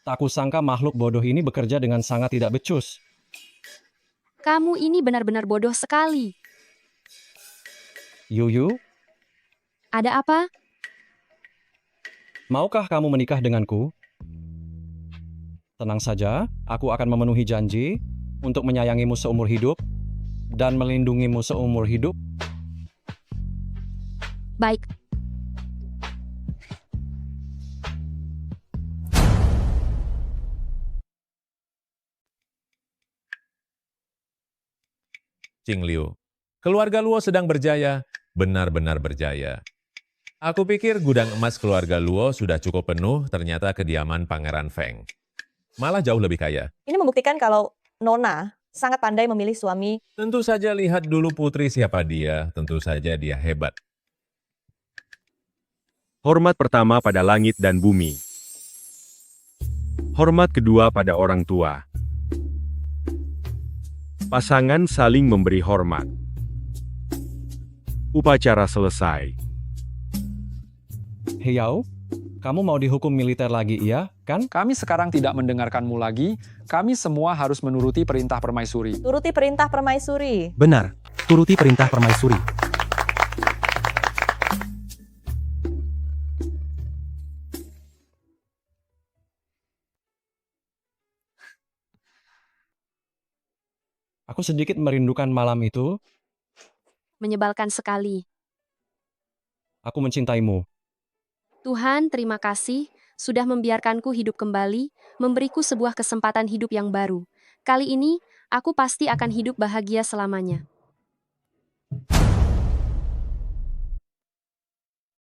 Tak kusangka makhluk bodoh ini bekerja dengan sangat tidak becus. Kamu ini benar-benar bodoh sekali. Yuyu, Ada apa? maukah kamu menikah denganku? Tenang saja, aku akan memenuhi janji untuk menyayangimu seumur hidup dan melindungimu seumur hidup. Baik. Qing Liu, keluarga Luo sedang berjaya, benar-benar berjaya. Aku pikir gudang emas keluarga Luo sudah cukup penuh, ternyata kediaman Pangeran Feng malah jauh lebih kaya. Ini membuktikan kalau Nona sangat pandai memilih suami. Tentu saja lihat dulu putri siapa dia, tentu saja dia hebat. Hormat pertama pada langit dan bumi. Hormat kedua pada orang tua. Pasangan saling memberi hormat. Upacara selesai. Heyao, kamu mau dihukum militer lagi, iya kan? Kami sekarang tidak mendengarkanmu lagi. Kami semua harus menuruti perintah permaisuri. Turuti perintah permaisuri. Benar, turuti perintah permaisuri. Aku sedikit merindukan malam itu. Menyebalkan sekali. Aku mencintaimu. Tuhan, terima kasih sudah membiarkanku hidup kembali, memberiku sebuah kesempatan hidup yang baru. Kali ini, aku pasti akan hidup bahagia selamanya.